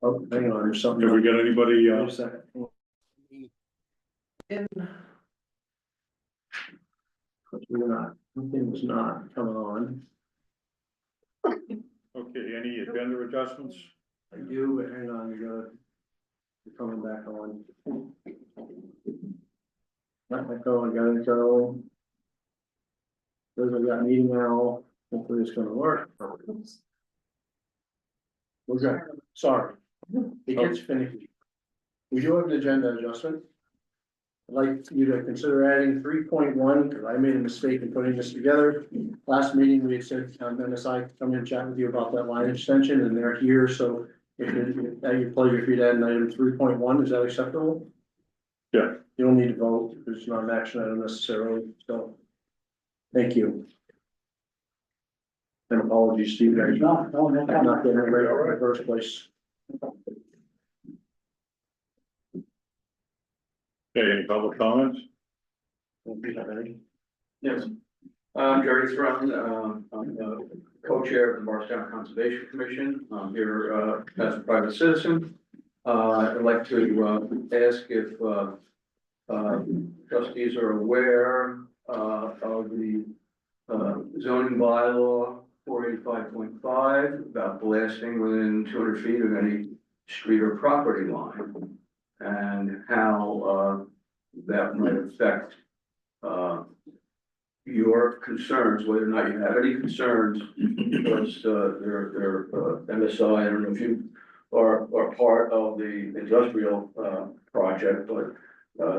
Oh, hang on, there's something. Have we got anybody, Wait a second. We're not, something was not coming on. okay, any agenda adjustments? I do, but hang on, you're coming back on. Let me go, I got it go. Those we got meeting now, hopefully it's gonna work. We're good, sorry, it gets finicky. We do have an agenda adjustment. I'd like you to consider adding 3.1, because I made a mistake in putting this together. Last meeting, we had said, MSI come in and chat with you about that line extension, and they're here, so if it, at your pleasure, if you'd add an item 3.1, is that acceptable? Yeah. You don't need to vote, it's not an action item necessarily, so. Thank you. And apologies to you guys. No, Not getting it right in the first place. Okay, any public comments? Don't be that many. Yes, I'm Jerry Thrun, I'm the co-chair of the Morristown Conservation Commission. I'm here as a private citizen. I'd like to ask if trustees are aware of the zoning bylaw 485.5 about blasting within 200 feet of any street or property line, and how that might affect your concerns, whether or not you have any concerns, because they're MSI, I don't know if you are part of the industrial project, but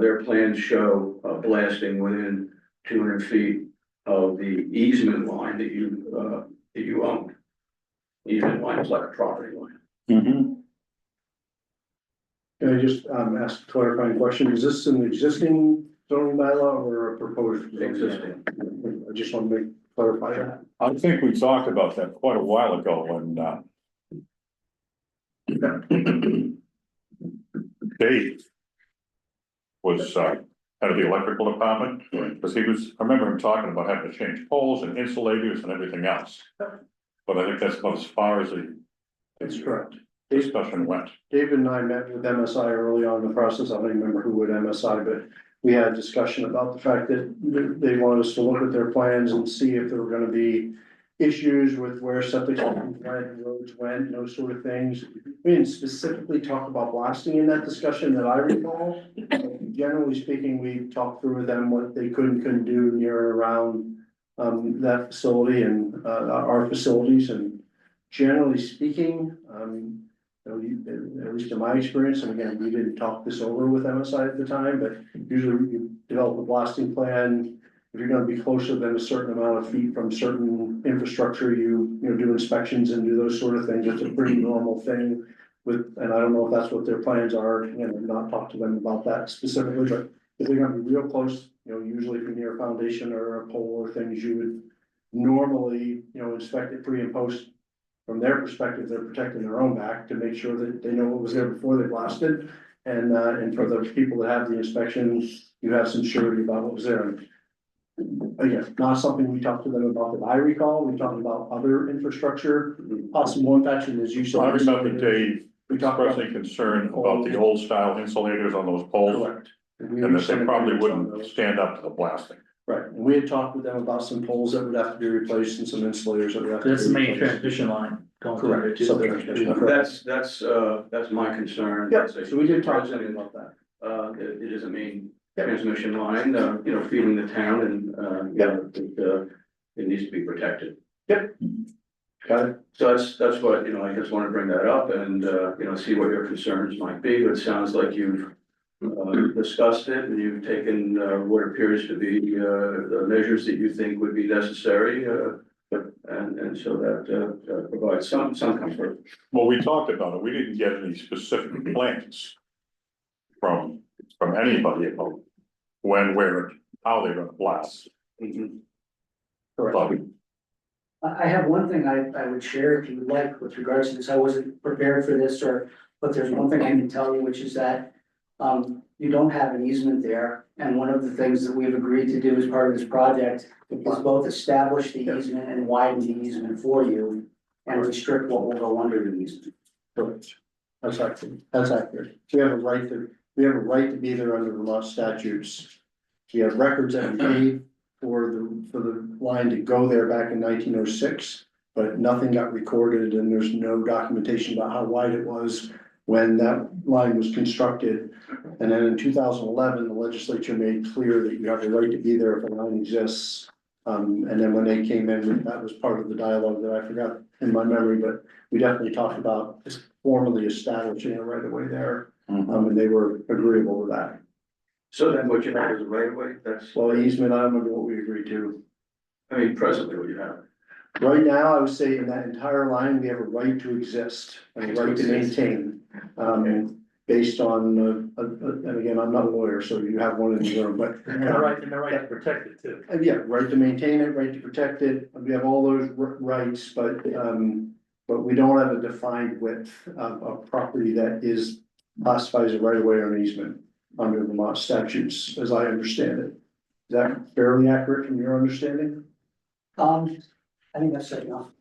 their plans show blasting within 200 feet of the easement line that you own. Easement line is like a property line. Mm-hmm. Can I just ask a clarifying question? Is this an existing zoning bylaw or a proposed? Existing. I just want to clarify that. I think we talked about that quite a while ago when, Dave was, head of the electrical department, because I remember him talking about having to change poles and insulators and everything else. But I think that's about as far as the That's correct. discussion went. David and I met with MSI early on in the process. I don't even remember who would MSI, but we had a discussion about the fact that they wanted us to look at their plans and see if there were gonna be issues with where septic systems went, roads went, those sort of things. We didn't specifically talk about blasting in that discussion that I recall. Generally speaking, we talked through with them what they could and couldn't do near and around that facility and our facilities, and generally speaking, at least in my experience, and again, we didn't talk this over with MSI at the time, but usually you develop a blasting plan. If you're gonna be closer than a certain amount of feet from certain infrastructure, you do inspections and do those sort of things. It's a pretty normal thing with, and I don't know if that's what their plans are, I've not talked to them about that specifically, but if they're gonna be real close, usually if you're near a foundation or a pole or things, you would normally, inspect it pre and post. From their perspective, they're protecting their own back to make sure that they know what was there before they blasted. And for the people that have the inspections, you have some surety about what was there. Again, not something we talked to them about that I recall. We talked about other infrastructure, possible impacts, and as you said. I remember Dave We talked about. expressing concern about the old style insulators on those poles, Correct. and that they probably wouldn't stand up to the blasting. Right, and we had talked with them about some poles that would have to be replaced and some insulators that would have to be. That's the main replaced. transmission line. going through Correct. it, too. Sub-transmission, correct. That's my concern. Yeah, so we did talk to them about that. It is a main Yep. transmission line, feeding the town, and, it needs to be protected. Got it? So that's what, I just want to bring that up and, see what your concerns might be. It sounds like you've discussed it and you've taken what appears to be the measures that you think would be necessary. And so that provides some comfort. Well, we talked about it. We didn't get any specific plans from anybody about when, where, how they're gonna blast. Correct. I have one thing I would share if you would like with regards to this. I wasn't prepared for this but there's one thing I can tell you, which is that you don't have an easement there. And one of the things that we've agreed to do as part of this project is both establish the easement and widen the easement for you. and restrict what will go under the easement. Correct. That's accurate, that's accurate. So we have a right to be there under Vermont statutes. We have records that we paid for the line to go there back in 1906, but nothing got recorded and there's no documentation about how wide it was when that line was constructed. And then in 2011, the legislature made clear that you have a right to be there if a line exists. And then when they came in, that was part of the dialogue that I forgot in my memory, but we definitely talked about formally establishing a right of way there. And they were agreeable with that. So then what you have is a right of way, that's, Well, easement, I don't remember what we agreed to. I mean, presently what you have. Right now, I would say in that entire line, we have a right to exist and a right to maintain. Based on, and again, I'm not a lawyer, so you have one in the room, but. And the right to protect it too. Yeah, right to maintain it, right to protect it, we have all those rights, but we don't have a defined width of property that is classified as a right of way or an easement under Vermont statutes, as I understand it. Is that fairly accurate from your understanding? I think that's safe enough.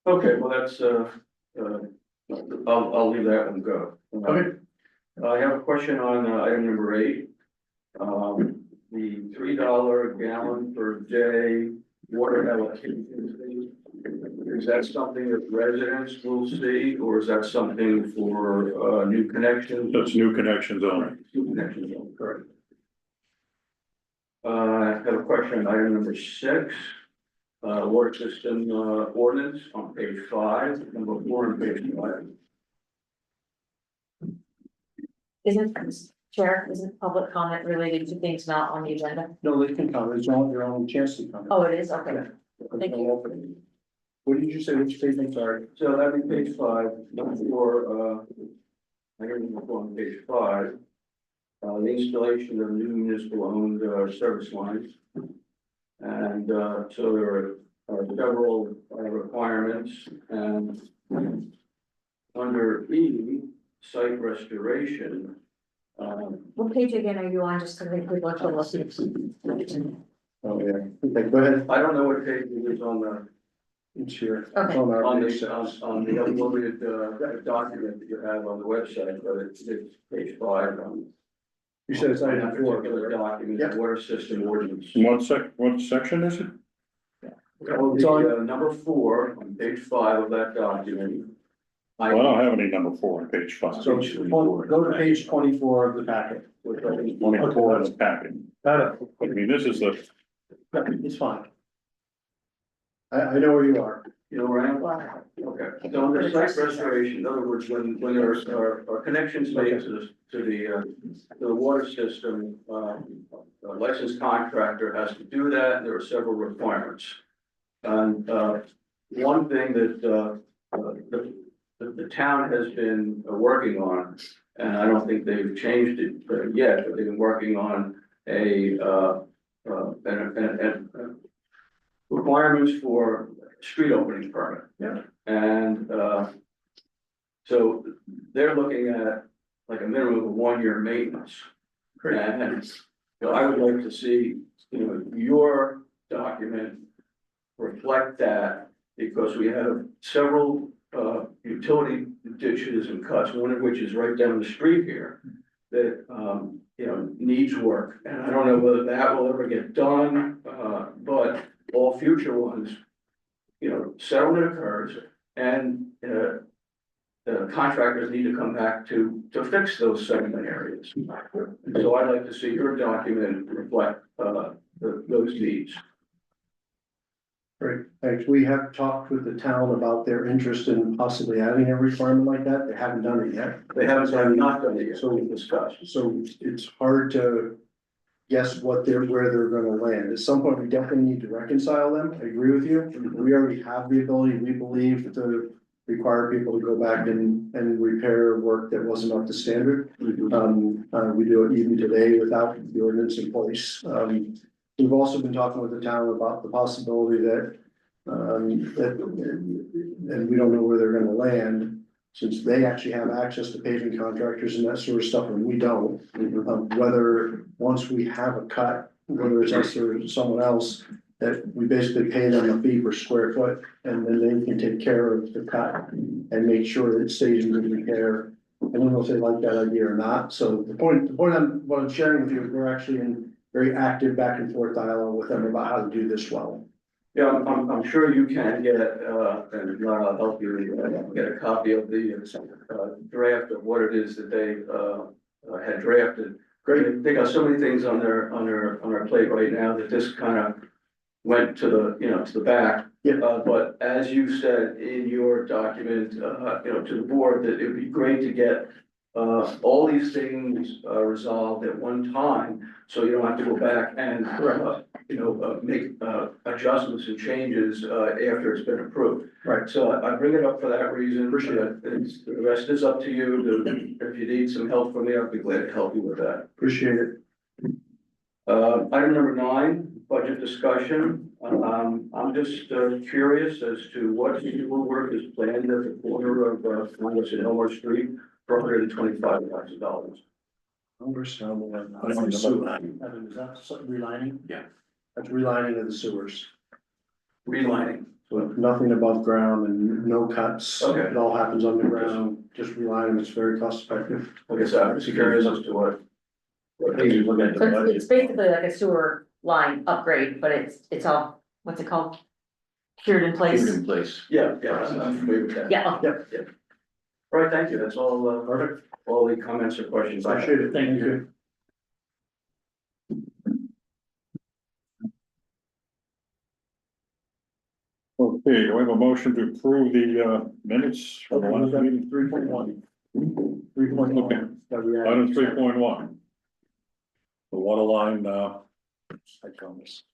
Okay, well, that's, I'll leave that one go. Okay. I have a question on item number 8. The $3 a gallon per day water allocation fee. Is that something that residents will see, or is that something for new connections? That's new connections only. New connections only, correct. I have a question on item number 6. Water system ordinance on page 5, number 4 on page 5. Isn't public comment related to things not on the agenda? No, they can comment, it's all your own chance to comment. Oh, it is, okay. Thank you. What did you say, which page, I'm sorry? So that'd be page 5, number 4, I hear number 4 on page 5. The installation of new municipal owned service lines. And so there are several requirements, and under E, site restoration. What page again are you on, just to make people to listen? Oh, yeah, okay, go ahead. I don't know what page it is on the, It's here. Okay. On our on page the, six. on the uploaded document that you have on the website, but it's page 5 on. You said it's on item that 4. particular document, Yep. water system ordinance. What section is it? It's on- Number 4 on page 5 of that document. Well, I don't have any number 4 on page 5. So go to page 24 of the packet. 24 in the packet. I mean, this is the, It's fine. I know where you are. You know where I am? Okay, so under site restoration, in other words, when there are connections made to the water system, a licensed contractor has to do that, and there are several requirements. And, one thing that, the town has been working on, and I don't think they've changed it yet, but they've been working on requirements for street opening permit. Yeah. And, so they're looking at like a minimum of 1-year maintenance. Great. And, I would like to see, your document reflect that, because we have several, utility ditches and cuts, one of which is right down the street here, that, needs work. And I don't know whether that will ever get done, but all future ones, settlement occurs, and, the contractors need to come back to fix those settlement areas. And so I'd like to see your document reflect, those needs. Great, thanks. We have talked with the town about their interest in possibly adding a requirement like that. They haven't done it yet. They have not done it yet, So- so we discussed. So it's hard to guess where they're gonna land. At some point, we definitely need to reconcile them. I agree with you. We already have the ability, we believe, to require people to go back and repair work that wasn't up to standard. We do it even today without the ordinance in place. We've also been talking with the town about the possibility that, and we don't know where they're gonna land, since they actually have access to paving contractors and that sort of stuff, and we don't. Whether, once we have a cut, whether it's us or someone else, that we basically pay them a fee per square foot, and then they can take care of the cut and make sure that it stays in good repair. I don't know if they like that idea or not, so what I'm sharing with you, is we're actually in very active back and forth dialogue with them about how to do this well. Yeah, I'm sure you can get, and if not, I'll help you, get a copy of the, draft of what it is that they, had drafted. Great, they got so many things on their plate right now that this kind of went to the back. Yeah. But as you said in your document, to the board, that it would be great to get, all these things, resolved at one time, so you don't have to go back and, make, adjustments and changes, after it's been approved. Right. So I bring it up for that reason. Appreciate it. The rest is up to you. If you need some help from me, I'll be glad to help you with that. Appreciate it. Item number 9, budget discussion. I'm just curious as to what sewer work is planned at the corner of Congress and Elmore Street for $125,000. Is that relining? Yeah. That's relining of the sewers, Relining. so nothing above ground and no cuts. Okay. It all happens underground, just relining, it's very cost effective. Okay, so I'm just curious as to what. Maybe look at the So budget. it's basically like a sewer line upgrade, but it's all, what's it called? Cured in place. In place. Yeah, I'm familiar with that. Yeah, All right, thank you. That's all, Perfect, all the comments or questions I have. appreciate it, thank you. Okay, do we have a motion to approve the minutes for the last meeting? 3.1. Okay. Item 3.1. The water line, I promise.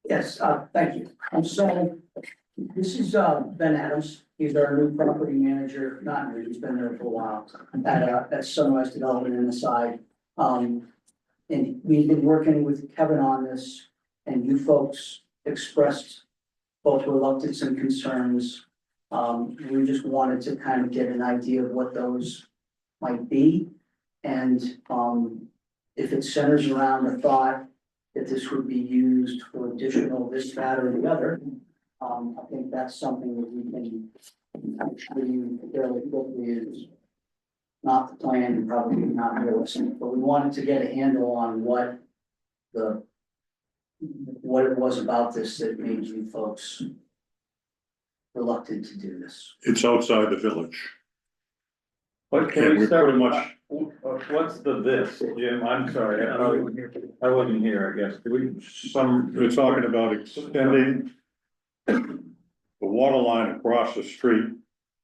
Yes, thank you. So this is Ben Adams. He's our new property manager, not new, he's been there for a while, at Sunrise Development in the side. And we've been working with Kevin on this, and you folks expressed both reluctance and concerns. We just wanted to kind of get an idea of what those might be. And if it centers around the thought that this would be used for additional this, that, or the other, I think that's something that we can actually fairly quickly is not the plan and probably not realistic, but we wanted to get a handle on what it was about this that made you folks reluctant to do this. it's outside the village. What And can we we're start pretty with, much- what's the this, Jim? I'm sorry, I wasn't here, I guess. Do we, We're talking about extending the water line across the street,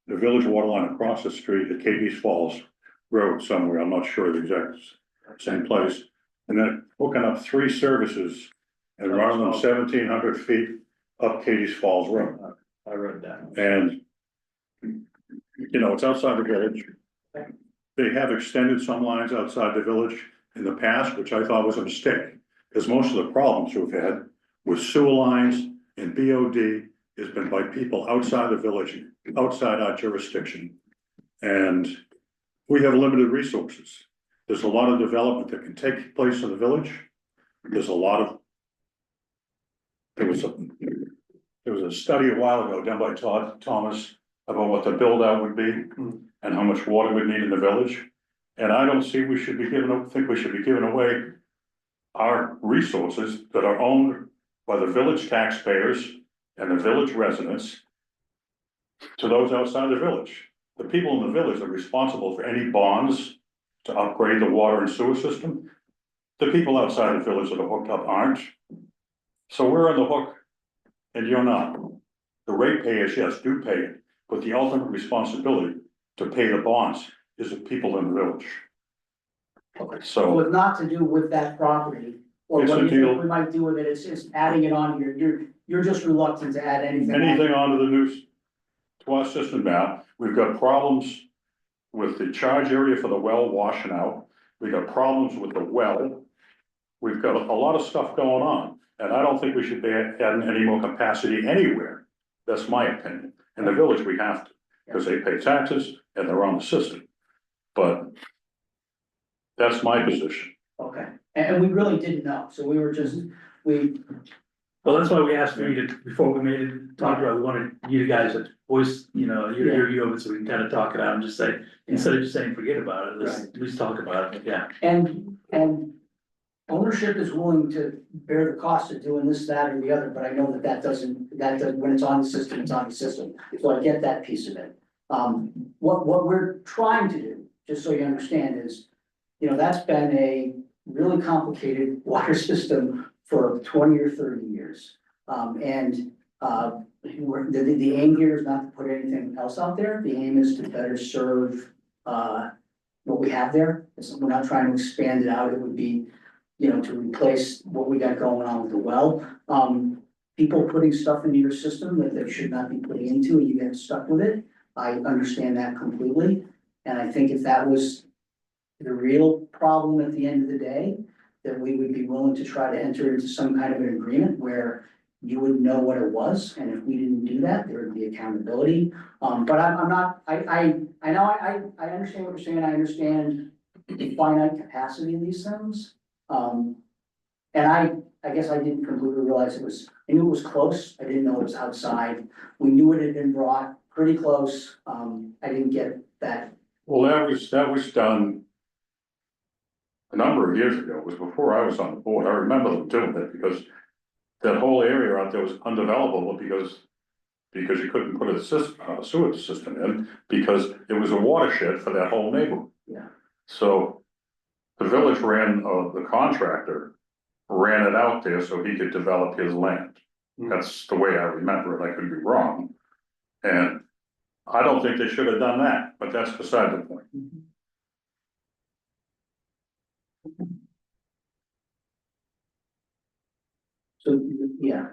the village water line across the street at Katie's Falls Road somewhere, I'm not sure the exact same place. And then hooking up 3 services and running them 1,700 feet up Katie's Falls Road. I read that. And, it's outside the village. They have extended some lines outside the village in the past, which I thought was a mistake. Because most of the problems we've had with sewer lines and BOD has been by people outside the village, outside our jurisdiction. And we have limited resources. There's a lot of development that can take place in the village. There's a lot of. There was a study a while ago done by Thomas about what the build out would be and how much water we'd need in the village. And I don't see think we should be giving away our resources that are owned by the village taxpayers and the village residents to those outside the village. The people in the village are responsible for any bonds to upgrade the water and sewer system. The people outside the village that are hooked up aren't. So we're on the hook and you're not. The ratepayers, yes, do pay it, but the ultimate responsibility to pay the bonds is the people in the village. So it's not to do with that property, or It's what a do you deal. think we might do with it, it's adding it on here, you're just reluctant to add anything. on. Anything onto the new, to our system now, we've got problems with the charge area for the well washing out. We've got problems with the well. We've got a lot of stuff going on, and I don't think we should be adding any more capacity anywhere. That's my opinion. In the village, we have to, because they pay taxes and they're on the system. But that's my position. Okay, and we really didn't know, so we were just, we Well, that's why we asked for you to, before we made it, talk about, we wanted you guys to voice, your view of it, so we can kind of talk it out and just say, instead of just saying, forget about it, let's at least talk about it, yeah. And ownership is willing to bear the cost of doing this, that, or the other, but I know that doesn't, when it's on the system, it's on the system. So I get that piece of it. What we're trying to do, just so you understand, is, that's been a really complicated water system for 20 or 30 years. The aim here is not to put anything else out there. The aim is to better serve, what we have there. We're not trying to expand it out. It would be, to replace what we got going on with the well. People putting stuff into your system that they should not be putting into, and you get stuck with it. I understand that completely. And I think if that was the real problem at the end of the day, that we would be willing to try to enter into some kind of an agreement where you would know what it was, and if we didn't do that, there would be accountability. But I'm not, I know, I understand what you're saying, I understand the finite capacity of these things. And I guess I didn't completely realize it was, I knew it was close, I didn't know it was outside. We knew it had been brought pretty close, I didn't get that. Well, that was done a number of years ago. It was before I was on the board. I remember them doing it because that whole area out there was undevelopable because you couldn't put a sewage system in because it was a watershed for that whole neighborhood. Yeah. So the village the contractor ran it out there so he could develop his land. That's the way I remember it. I could be wrong. And I don't think they should have done that, but that's beside the point. So, yeah,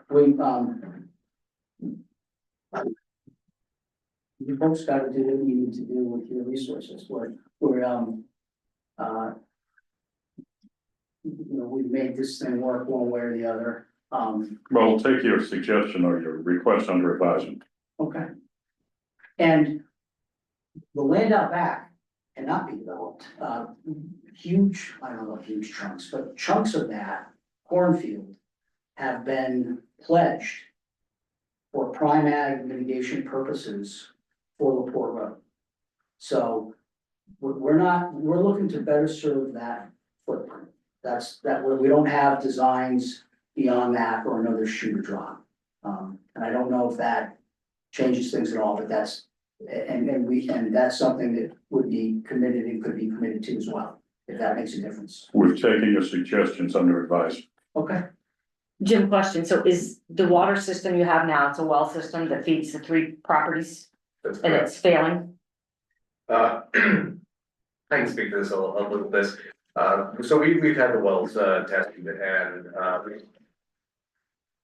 you folks gotta do what you need to do with your resources, we've made this thing work one way or the other, Well, we'll take your suggestion or your request under advisement. okay. And the land out back cannot be developed, huge, I don't know if huge chunks, but chunks of that cornfield have been pledged for prime ag mitigation purposes for LaPorte Road. So we're looking to better serve that footprint. We don't have designs beyond that or another shoe to drop. And I don't know if that changes things at all, but that's, and that's something that would be committed and could be committed to as well, if that makes a difference. We've taken your suggestions under advisement. Okay. Jim, question, so is the water system you have now, it's a well system that feeds the 3 properties That's and correct. it's failing? I can speak to this a little bit. So we've had the wells tested and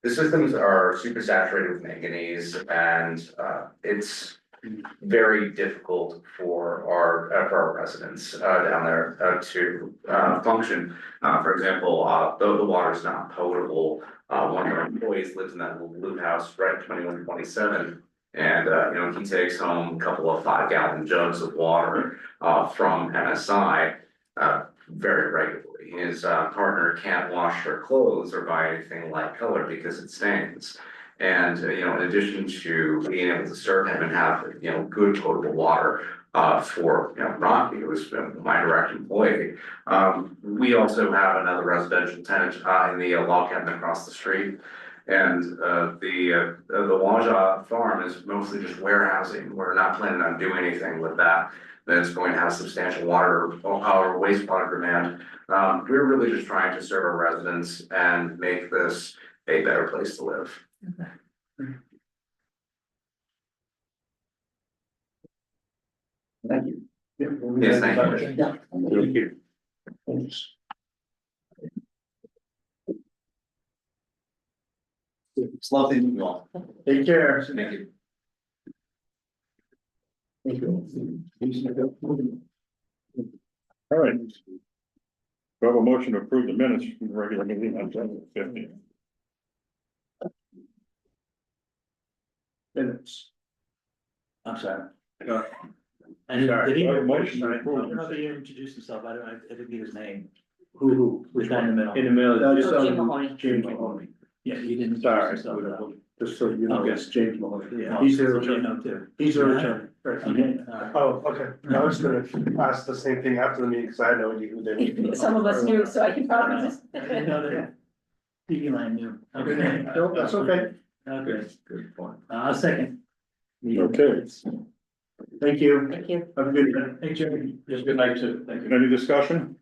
the systems are super saturated with manganese and it's very difficult for our residents down there to function. For example, the water's not potable. One of our employees lives in that little blue house right at 2127. And he takes home a couple of 5-gallon jugs of water from MSI very regularly. His partner can't wash their clothes or buy anything light color because it stains. And in addition to being able to serve him and have good potable water for Rocky, who was my direct employee, we also have another residential tenant in the log cabin across the street. And the Waja farm is mostly just warehousing. We're not planning on doing anything with that. That's going to have substantial water or wastewater demand. We're really just trying to serve our residents and make this a better place to live. Thank you. Yes, thank you. Yeah. Thank you. It's lovely to meet you all. Take care. Thank you. Thank you. All right. We have a motion to approve the minutes from the regular meeting on January 15th. Minutes. I'm sorry. No. And Sorry. did he, Motion motion, to I approve. don't know if he introduced himself, I didn't get his name. Who? The guy in the middle. In the middle. Jim Mahoney. Jim Mahoney. Yeah, you didn't. Sorry, So, just so you know, Okay. it's James Mahoney. yeah. He's their So you attorney. know too. He's their Yeah. attorney. Right. Okay, all right. Oh, okay, I was gonna ask the same thing after the meeting, cause I had no idea who they were. Some of us knew, so I can probably just. I didn't know that. TV line knew. Okay. No, that's okay. Okay, Good point. second. Okay. Thank you. Thank you. Have a good night. Hey, Jerry. Just good night too, thank you. Any discussion?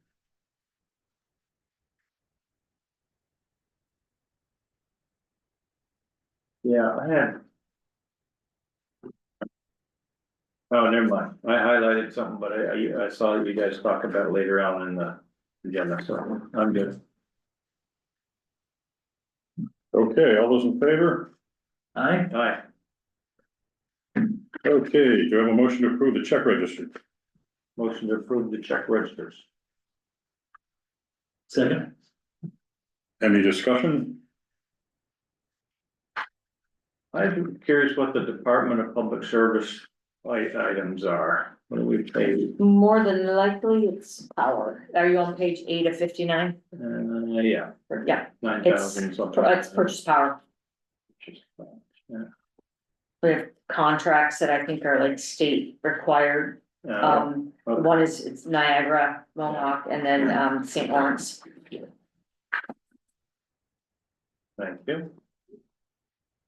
Yeah, I had. Oh, never mind. I highlighted something, but I saw you guys talk about it later on in the agenda, so I'm good. Okay, all those in favor? Aye, Aye. Okay, do you have a motion to approve the check register? Motion to approve the check registers. second. Any discussion? I'm curious what the Department of Public Service items are. What do we pay? More than likely, it's power. Are you on page 8 of 59? Yeah, Yeah, 9,000 something. it's purchase power. Yeah. We have contracts that I think are like state required. Okay. One is, it's Niagara, Mohawk, and then, St. Lawrence. Thank you.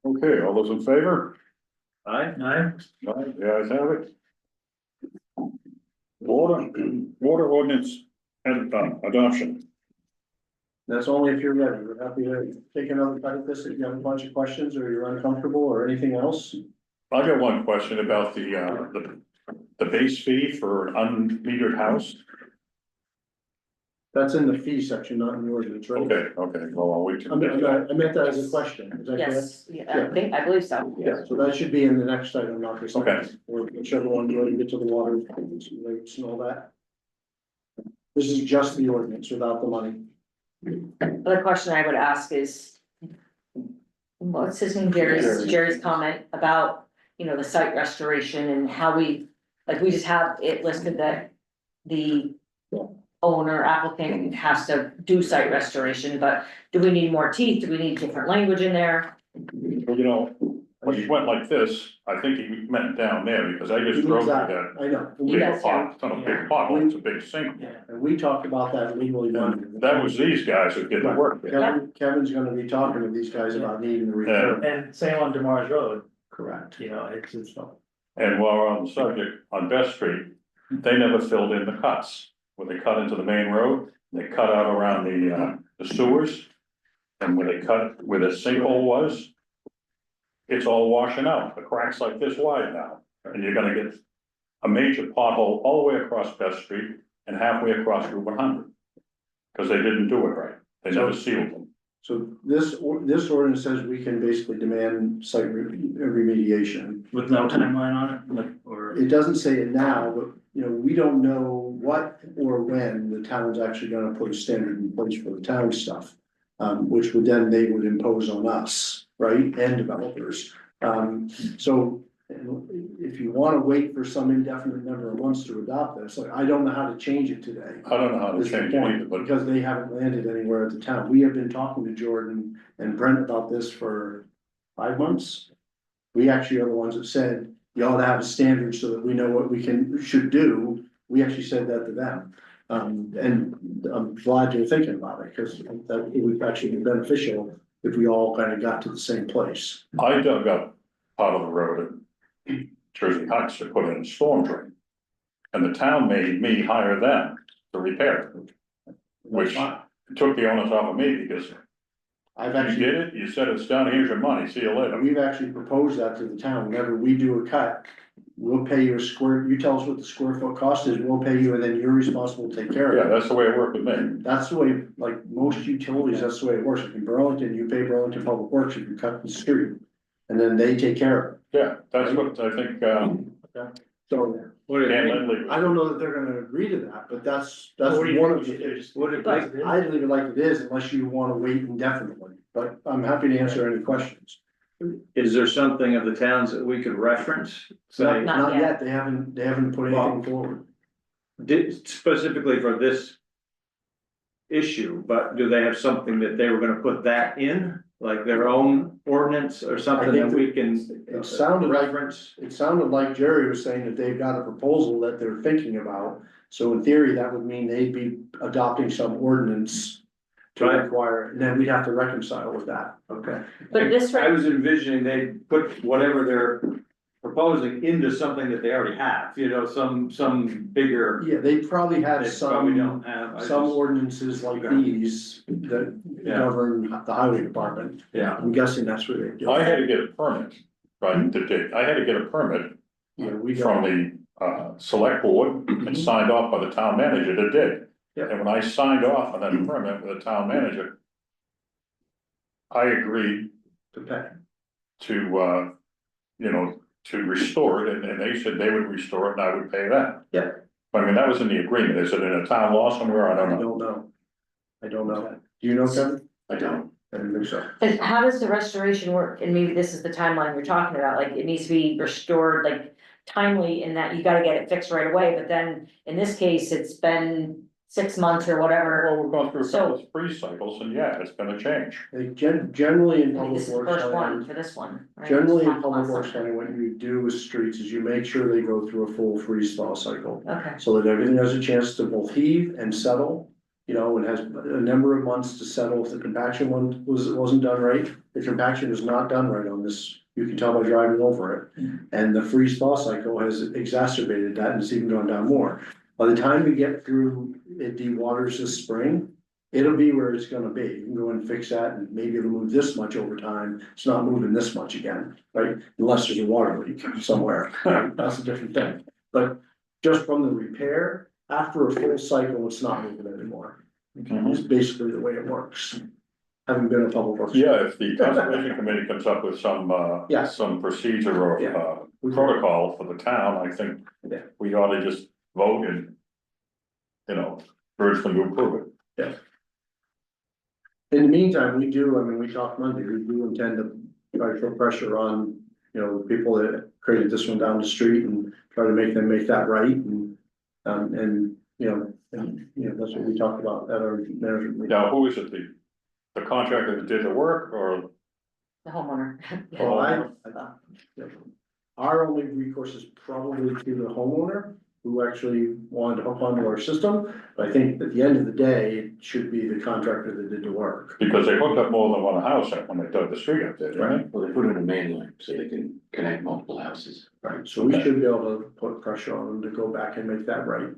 Okay, all those in favor? Aye. Aye, Aye, the ayes have it. Water ordinance and adoption. That's only if you're ready. We're happy to take another cut at this if you have a bunch of questions or you're uncomfortable or anything else. I got one question about the base fee for an unmetered house. That's in the fee section, not in the ordinance, right? Okay, well, I'll wait till. I meant that as a question. Is that correct? Yes, yeah, I believe so. Yeah, so that should be in the next item, not this. Okay. Or whichever one you want to get to the water, rates and all that. This is just the ordinance without the money. The question I would ask is. What's his name, Jerry's comment about, the site restoration and how we just have it listed that. The owner applicant has to do site restoration, but do we need more teeth? Do we need different language in there? When he went like this, I think he meant down there, because I just drove through that I know. You big guys pot, it's not a big pothole, it's a big sink. yeah. And we talked about that legally. That was these guys who did the work. Kevin's gonna be talking to these guys about needing the repair. And same on Demar's Road, Correct. it's, And while we're on the subject, on Best Street, they never filled in the cuts. When they cut into the main road, they cut out around the sewers. And where they cut, where the sinkhole was. It's all washing out, the crack's like this wide now, and you're gonna get a major pothole all the way across Best Street and halfway across Route 100. Cause they didn't do it right, they never sealed them. So this ordinance says we can basically demand site remediation. with no timeline on it, like, or. It doesn't say it now, but we don't know what or when the town's actually gonna put a standard in place for the town stuff. Which would then they would impose on us, right, and developers. So if you wanna wait for some indefinite number of months to adopt this, like, I don't know how to change it today. I don't know how to Is the change it either, point, but because they haven't landed anywhere at the town. We have been talking to Jordan and Brent about this for 5 months. We actually are the ones that said, you ought to have a standard so that we know what we should do. We actually said that to them. And I'm glad you're thinking about it, because that it would actually be beneficial if we all kind of got to the same place. I dug up part of the road at Jersey Heights to put in a storm drain. And the town made me hire them to repair it, which took the onus off of me, because I've you actually. did it, you said it's done, here's your money, see you later. We've actually proposed that to the town, whenever we do a cut, we'll pay you you tell us what the square foot cost is, we'll pay you, and then you're responsible to take care Yeah, of it. that's the way it worked with me. That's the way, like, most utilities, that's the way it works, if in Burlington, you pay Burlington Public Works if you cut the street. And then they take care of it, Yeah, that's what I think, so, Dan Lindley I was. don't know that they're gonna agree to that, but that's What do you one think of we should the. do? Just put it But- as it is? I leave it like it is unless you wanna wait indefinitely, but I'm happy to answer any questions. Is there something of the towns that we could reference? Not, Say, not yet. yet, they haven't put anything forward. specifically for this issue, but do they have something that they were gonna put that in? like their own ordinance or something that we can It sounded like, reference? it sounded like Jerry was saying that they've got a proposal that they're thinking about. So in theory, that would mean they'd be adopting some ordinance to Right. require, it, and then we'd have to reconcile with that. Okay. But this, I was envisioning they put whatever they're proposing into something that they already have, you know, some bigger. Yeah, they probably have They probably some, don't have. I some just- ordinances like Okay. these that Yeah. govern the highway department. Yeah, I'm guessing that's what they do. I had to get a permit, right, to dig, I had to get a permit Yeah, we from don't. the select board and signed off by the town manager to dig. Yeah. And when I signed off on that permit with the town manager, I agreed To pay. to, you know, to restore it, and they said they would restore it and I would pay that. Yeah. But I mean, that was in the agreement, is it in a town law somewhere, I I don't know. don't know. I don't know. Do you know, Kevin? I don't. I didn't think so. and how does the restoration work? And maybe this is the timeline you're talking about, like, it needs to be restored, like, timely in that you gotta get it fixed right away, but then, in this case, it's been 6 months or whatever. Well, we've gone through a couple of freeze cycles, and yeah, it's gonna change. They generally in I think public this is the works first one land, for this one. right? generally in It's not public the works last one. land, what you do with streets is you make sure they go through a full freeze thaw cycle. Okay, So that everything has a chance to both heave and settle, you know, and has a number of months to settle if the compaction wasn't done right. The compaction is not done right on this, you can tell by driving over it. And the freeze thaw cycle has exacerbated that and it's even gone down more. By the time we get through, it dewaters this spring, it'll be where it's gonna be. You can go and fix that and maybe it'll move this much over time. It's not moving this much again, right? Unless there's a water leak somewhere, that's a different thing. But just from the repair, after a full cycle, it's not moving anymore. It's basically the way it works. Having been a public works. Yeah, if the conservation committee comes up with some, Yeah. some procedure or, Yeah. protocol for the town, I think Yeah. we ought to just vote and, you know, urge them to approve it. In the meantime, we do, I mean, we talked Monday, we do intend to try to put pressure on, you know, the people that created this one down the street and try to make them make that right and, you know, that's what we talked about at our management meeting. Now, who is it, the contractor that did the work, or? the homeowner. Well, our only recourse is probably to the homeowner who actually wanted to hook onto our system. But I think at the end of the day, it should be the contractor that did the work. Because they hooked up more than one house when they dug the street up there, right? Well, they put in a main line so they can connect multiple houses. Right, so we should be able to put pressure on them to go back and make that right,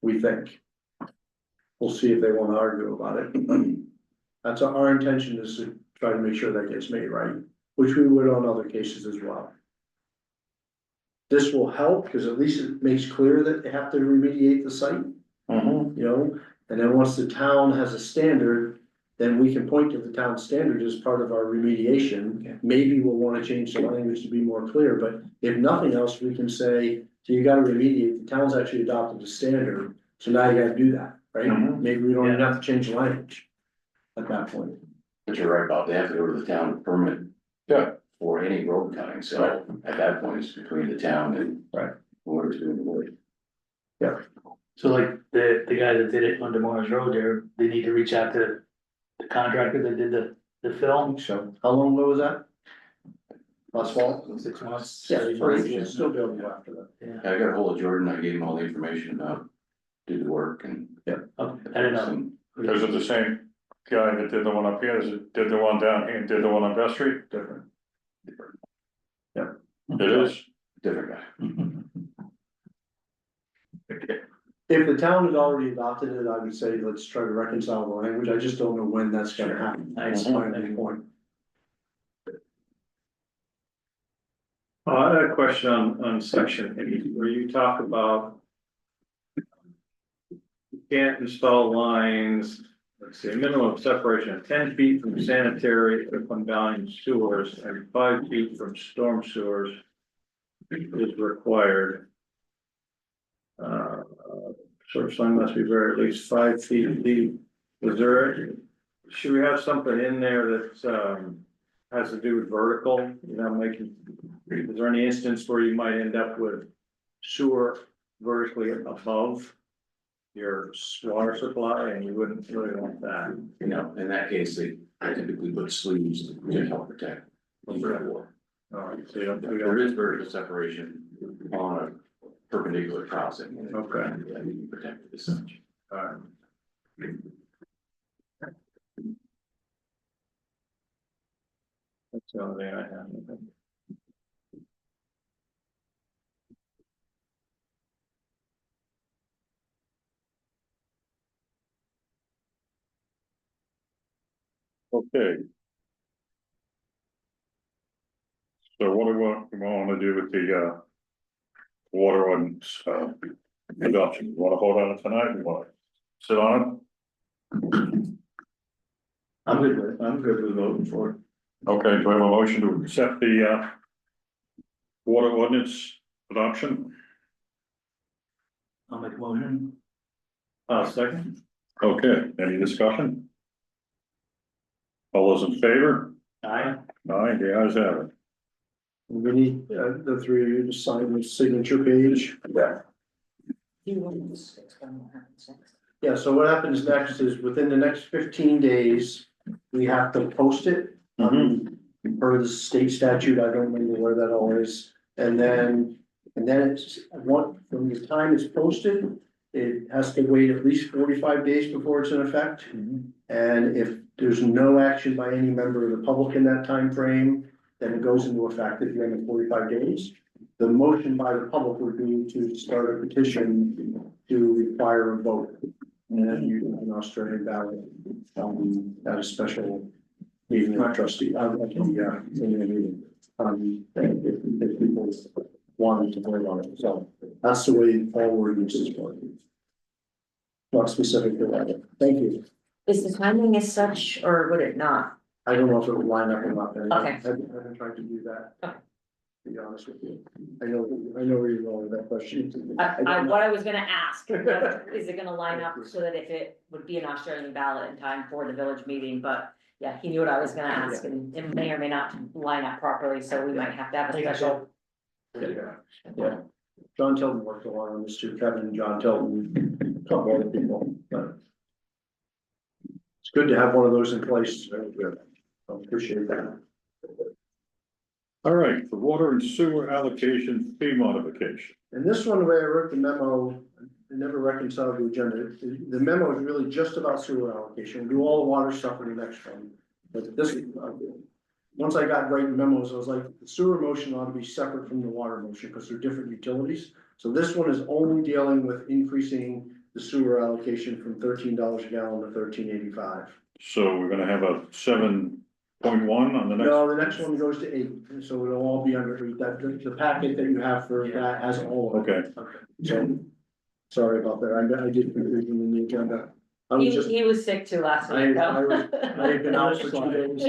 we think. We'll see if they wanna argue about it. That's our intention, is to try to make sure that gets made right, which we would on other cases as well. This will help, because at least it makes clear that they have to remediate the site, Mm-hmm. you know? And then once the town has a standard, then we can point to the town standard as part of our remediation. Maybe we'll wanna change the language to be more clear, but if nothing else, we can say, so you gotta remediate, the town's actually adopted a standard, so now you gotta do that, right? Mhm. Maybe we don't even have to change the language at that point. But you're right about, they have to go to the town permit. Yeah. For any road cutting, so at that point, it's between the town and. Right. Whoever's doing the work. So like the guy that did it under Morris Road there, they need to reach out to the contractor that did the film. So, how long ago was that? Last fall? 6 months. Yeah, 7 so months, we yeah. should still be able to go after that. Yeah, I got a hold of Jordan, I gave him all the information about, do the work and. Okay, I don't know. Is it the same guy that did the one up here, did the one down here, and did the one on Best Street? Different. It is? Different guy. If the town had already adopted it, I would say, let's try to reconcile the language, I just don't know when that's gonna happen, that's my main point. I had a question on section 8, where you talk about. You can't install lines, let's see, a minimum of separation of 10 feet from sanitary or combined sewers and 5 feet from storm sewers. Is required. Source line must be buried at least 5 feet deep. Is there, should we have something in there that's, has to do with vertical, you know, making, is there any instance where you might end up with sewer vertically above your water supply and you wouldn't really want that? You know, in that case, I typically put sleeves to help protect. Water. All right, so you don't do There is vertical separation on a perpendicular crossing. and Okay. Yeah, you can protect it as such. all right. That's the only thing I have. Okay. So what do we want to do with the, water ordinance, adoption? You want to hold on it tonight? You want to sit on I'm good with voting for it. it? Okay, do I have a motion to accept the, water ordinance adoption? I'll make a motion. Second. Okay, any discussion? All those in favor? Aye. Aye, the ayes have it. We need, the three of you to sign the signature page. Yeah. You want to just explain what happens next? Yeah, so what happens next is within the next 15 days, we have to post it. Per the state statute, I don't remember where that all is. And then it's from the time it's posted, it has to wait at least 45 days before it's in effect. And if there's no action by any member of the public in that time frame, then it goes into effect at the end of 45 days. The motion by the public would be to start a petition to require a vote. And then you an Australian ballot, at a special meeting of trustee, in the meeting. If people wanted to vote on it, so that's the way all ordinances work. Not specific to that, thank you. Is the timing as such, or would it not? I don't know if it would line up or not. Okay. I've been trying to do that. Okay. To be honest with you, I know where you're going with that question. What I was gonna ask, is it gonna line up so that if it would be an Australian ballot in time for the village meeting, but yeah, he knew what I was gonna ask, and it may or may not line up properly, so we might have to have a special. Yeah. John Tilton worked a lot on this too, Kevin and John Tilton, a couple other people, but. It's good to have one of those in place. Very good. I appreciate that. All right, the water and sewer allocation fee modification. And this one, the way I wrote the memo, I never reconciled the agenda. The memo is really just about sewer allocation. We'll do all the water stuff in the next one. But this, once I got writing memos, I was like, the sewer motion ought to be separate from the water motion because they're different utilities. So this one is only dealing with increasing the sewer allocation from $13 a gallon to $13.85. So we're gonna have a 7.1 on the next. No, the next one goes to 8, so it'll all be under 8. That the packet that you have for that has all of it. Okay, So, sorry about that. I did confusion in the agenda. I was just, He was sick too last I week, though. I had been out for 2 days,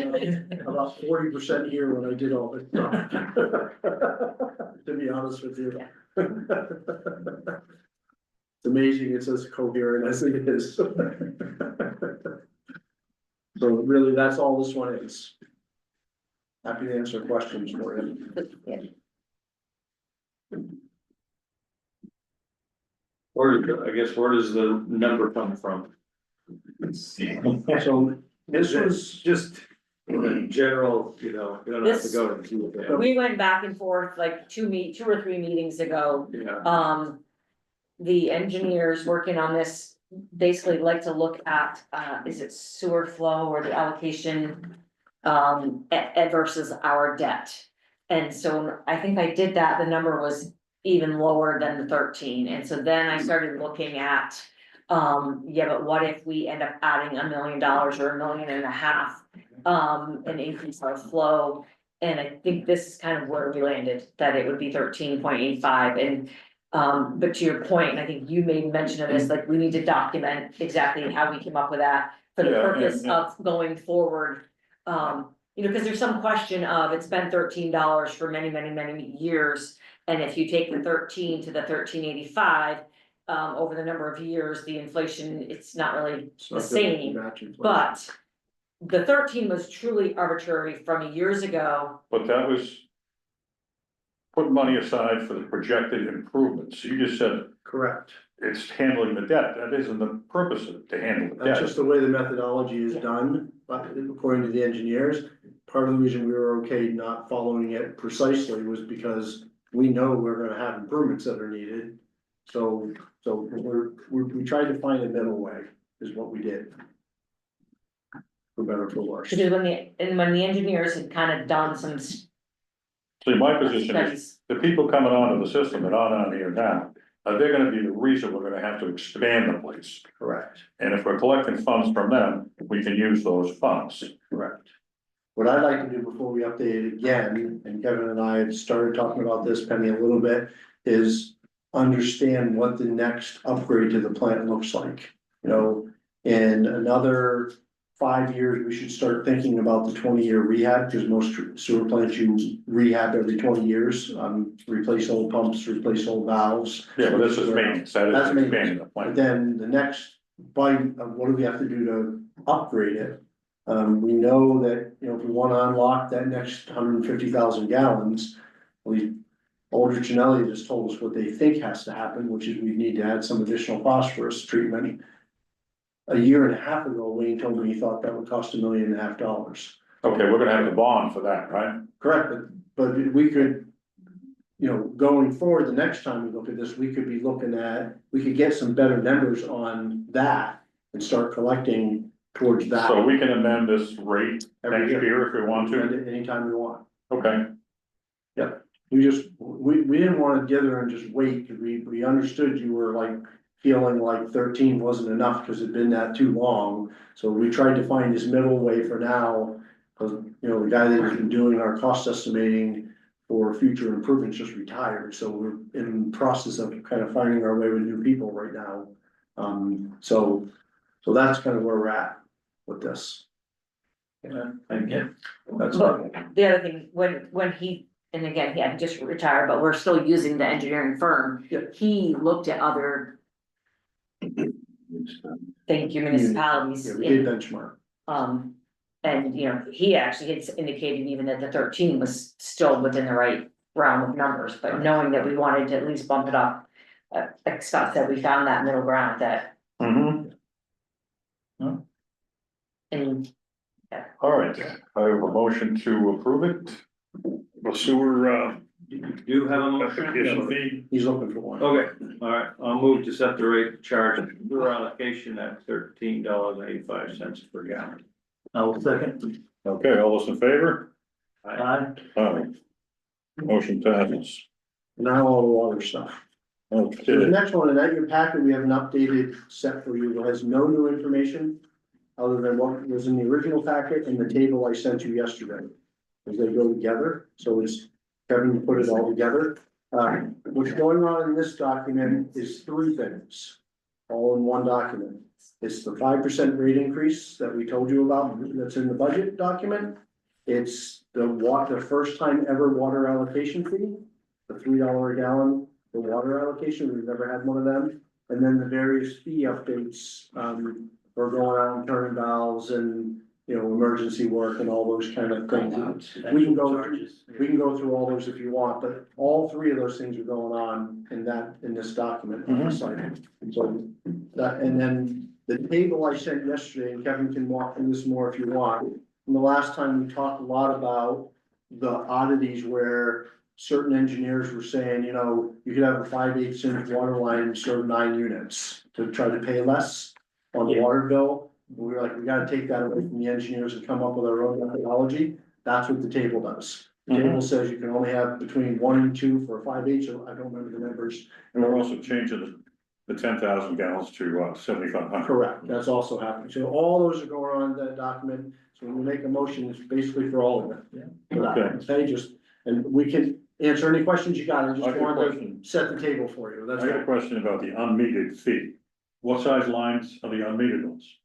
about 40% here when I did all this stuff. To be honest with you. It's amazing it's as coherent as it is. So really, that's all this one is. Happy to answer questions for you. I guess where does the number come from? So this was Just general, you don't have to go into detail. We went back and forth like 2 or 3 meetings ago. Yeah. The engineers working on this basically like to look at, is it sewer flow or the allocation? Versus our debt. And so I think I did that, the number was even lower than the 13, and so then I started looking at. Yeah, but what if we end up adding $1 million or $1.5 million, and increase our flow? And I think this is kind of where we landed, that it would be 13.85, and. But to your point, and I think you made mention of this, like we need to document exactly how we came up with that for the Yeah, purpose yeah. of going forward. Because there's some question of, it's been $13 for many years. And if you take the 13 to the 13.85, over the number of years, the inflation, it's not really the same. But the 13 was truly arbitrary from years ago. but that was. Put money aside for the projected improvements. You just said Correct. it's handling the debt. That isn't the purpose of to handle the That's debt. just the way the methodology is done. according to the engineers. Part of the reason we were okay not following it precisely was because we know we're gonna have improvements that are needed. So we tried to find a middle way, is what we did. For better or for worse. Because when the engineers had kind of done some See, my position is, studies, the people coming onto the system that aren't on here now, they're gonna be the reason we're gonna have to expand the place. Correct, And if we're collecting funds from them, we can use those funds. correct. What I'd like to do before we update it again, and Kevin and I had started talking about this, Penny, a little bit, is understand what the next upgrade to the plant looks like. You know, in another 5 years, we should start thinking about the 20-year rehab, because most sewer plants you rehab every 20 years. Replace old pumps, replace old valves. Yeah, but this is maintenance, that That's is maintenance. expanding the But plant. then the next bite of what do we have to do to upgrade it? We know that, you know, if we wanna unlock that next 150,000 gallons, Aldrich and Elliott just told us what they think has to happen, which is we need to add some additional phosphorus treatment. A year and a half ago, Wayne told me he thought that would cost $1.5 million. Okay, we're gonna have the bond for that, right? Correct, but we could, you know, going forward, the next time we look at this, we could be looking at, we could get some better numbers on that and start collecting towards that. So we can amend this rate Every next year. year if we want to. Anytime we want. Okay, We didn't wanna dither and just wait, cause we understood you were like feeling like 13 wasn't enough, cause it'd been that too long. So we tried to find this middle way for now, cause, you know, the guy that has been doing our cost estimating for future improvements just retired, so we're in the process of kind of finding our way with new people right now. So that's kind of where we're at with this. Yeah, thank you. That's but the other thing, when he, and again, he had just retired, but we're still using the engineering firm. Yeah. He looked at other, thank you, municipalities. Yeah, we did benchmark. And, you know, he actually had indicated even that the 13 was still within the right realm of numbers, but knowing that we wanted to at least bump it up. Like Scott said, we found that middle ground that, mm-hmm, and all right, I have a motion to approve it. The sewer, You do have a motion? application fee. He's looking for one. Okay, all right, I'll move to set the rate of charge for allocation at $13.85 per gallon. I will second. Okay, all those in favor? Aye. Aye. Motion passes. Now all the water stuff. So the Okay, next one, and at your packet, we have an updated set for you, that has no new information. Other than what was in the original packet and the table I sent you yesterday. As they go together, so it's, Kevin put it all together. What's going on in this document is three things. All in one document. It's the 5% rate increase that we told you about, that's in the budget document. It's the first time ever water allocation fee, the $3 a gallon for water allocation, we've never had one of them. And then the various fee updates, for going out and turning valves and, you know, emergency work and all those kind of things. We can go, we can go through all those if you want, but all three of those things are going on in this document on the site. So that, and then the table I sent yesterday, and Kevin can walk through this more if you want. And the last time we talked a lot about the oddities where certain engineers were saying, you know, you could have a 5/8 inch water line and serve 9 units to try to pay less on the water bill. We were like, we gotta take that away from the engineers and come up with our own methodology. That's what the table does. The table says you can only have between 1 and 2 for a 5/8, I don't remember the numbers. and we're also changing the 10,000 gallons to 7,500. Correct, that's also happening. So all those are going on in that document. So when we make a motion, it's basically for all of it. For that, okay, just, and we can answer any questions you got. I I just got a wanted to question. set the table for you. That's I got a right. question about the unmetered fee. What size lines are the unmetered ones?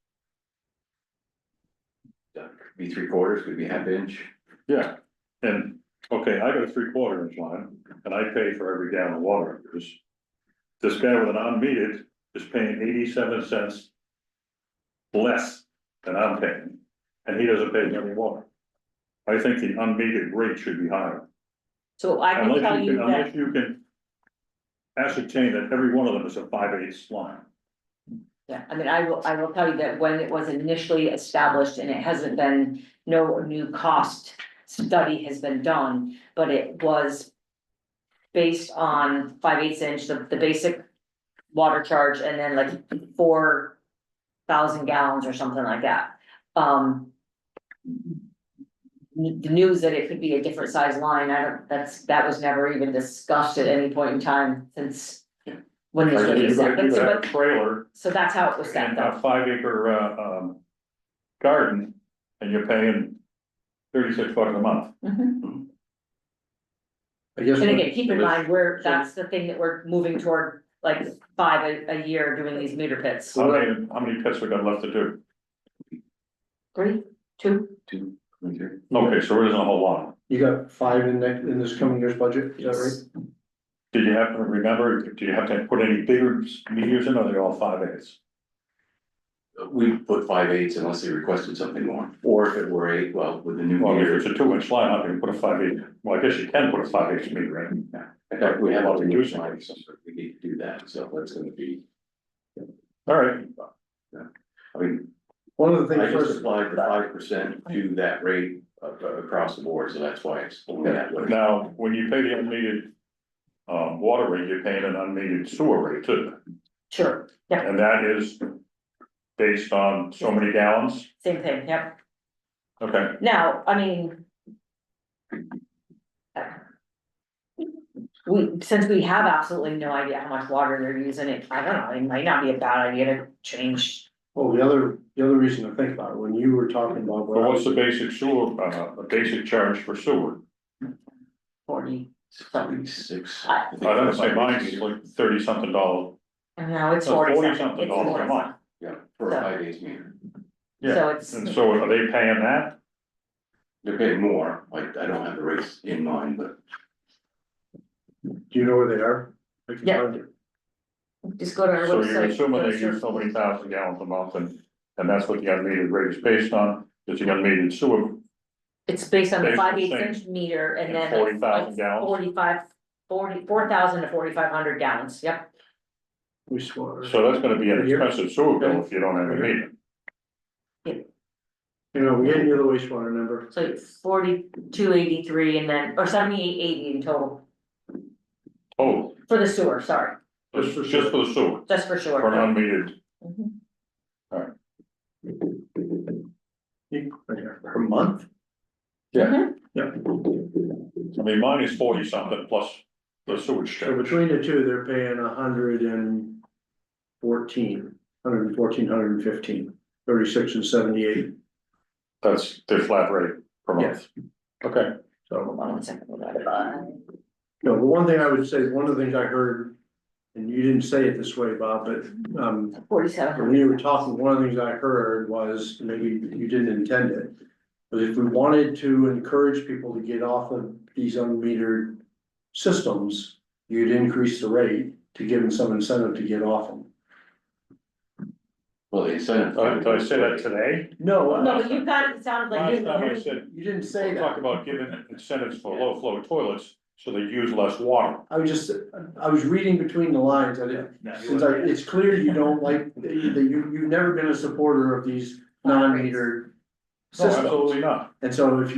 Could be 3/4, could be 1/2 inch. Yeah, and, okay, I got a 3/4 inch line, and I pay for every gallon of water I use. This guy with an unmetered is paying 87 cents less than I'm paying, and he doesn't pay any water. I think the unmetered rate should be higher. so I can tell you that, Unless you can ascertain that every one of them is a 5/8 line. Yeah, I mean, I will tell you that when it was initially established and it hasn't been, no new cost study has been done, but it was based on 5/8 inch, the basic water charge, and then like 4,000 gallons or something like that. The news that it could be a different size line, that was never even discussed at any point in time since when these were You set. could have a trailer So that's how it was set and a up. 5 acre, garden, and you're paying $36 a month. Mhm. I guess. And again, keep in mind, that's the thing that we're moving toward, like 5 a year doing these meter pits. How many pits we got left to do? 3, 2, Okay, so there isn't a whole lot. You got 5 in this coming year's budget, is that right? Did you have to remember, do you have to put any bigger meters in, or are they all 5/8? We put 5/8 unless they requested something more, or if it were 8, well, with the new Well, if meter. it's a 2 inch line, how can you put a 5/8? Well, I guess you can put a 5/8 meter in. In fact, we have Well, to reduce use it. lines, so we need to do that, so that's gonna be, All right, I mean, One of the I things just first, applied the 5% to that rate across the board, so that's why it's only that way. now, when you pay the unmetered water rate, you're paying an unmetered sewer rate too, sure, yeah, and that is based on so many gallons, same thing, yep. okay? Now, I mean. Since we have absolutely no idea how much water they're using, I don't know, it might not be a bad idea to change. well, the other reason to think about it, when you were talking about. But what's the basic sewer, a basic charge for sewer? 40, 76. I I don't say mine is like $30-something. no, it's So 40 $40 something, something it's dollars a 40 month. something. Yeah, for a So- 5/8 meter. Yeah, So it's, and so are they paying that? They're paying more, like, I don't have the rates in mind, but Do you know where they are? I can Yeah. find it. just go to our So website. you're assuming go they to use so many thousand gallons a month, and that's what the unmetered rate is based on, is the unmetered sewer. It's based on the Based on 5/8 same- inch meter and and then. 40,000 gallons? 4,000 to 4,500 gallons, yep, Wastewater. So that's gonna be an Per year? expensive sewer bill if you don't have a meter. You know, we're getting you the wastewater number. so it's 4283 and then, or 7880 in total, Oh, for the sewer, sorry, just for the sewer, just for sure. for an unmetered, Mhm. Per month? yeah. Yeah. I mean, mine is 40-something plus the sewage So charge. between the two, they're paying 114, 36 and 78, That's their flat rate per month. Okay, so. Hold on one second, we'll write it by. No, but one thing I would say, one of the things I heard, and you didn't say it this way, Bob, but, when 4,700. you were talking, one of the things I heard was, maybe you didn't intend it. But if we wanted to encourage people to get off of these unmetered systems, you'd increase the rate to give them some incentive to get off them. well, the incentive. did I say that today? No, No, but you kind of sounded like Last time I said, you didn't say talk that. about giving incentives for low flow toilets, so they use less water. I was reading between the lines, I didn't, since it's clear you don't like, that you've never been a supporter of these non-metered No, absolutely systems. not. And so if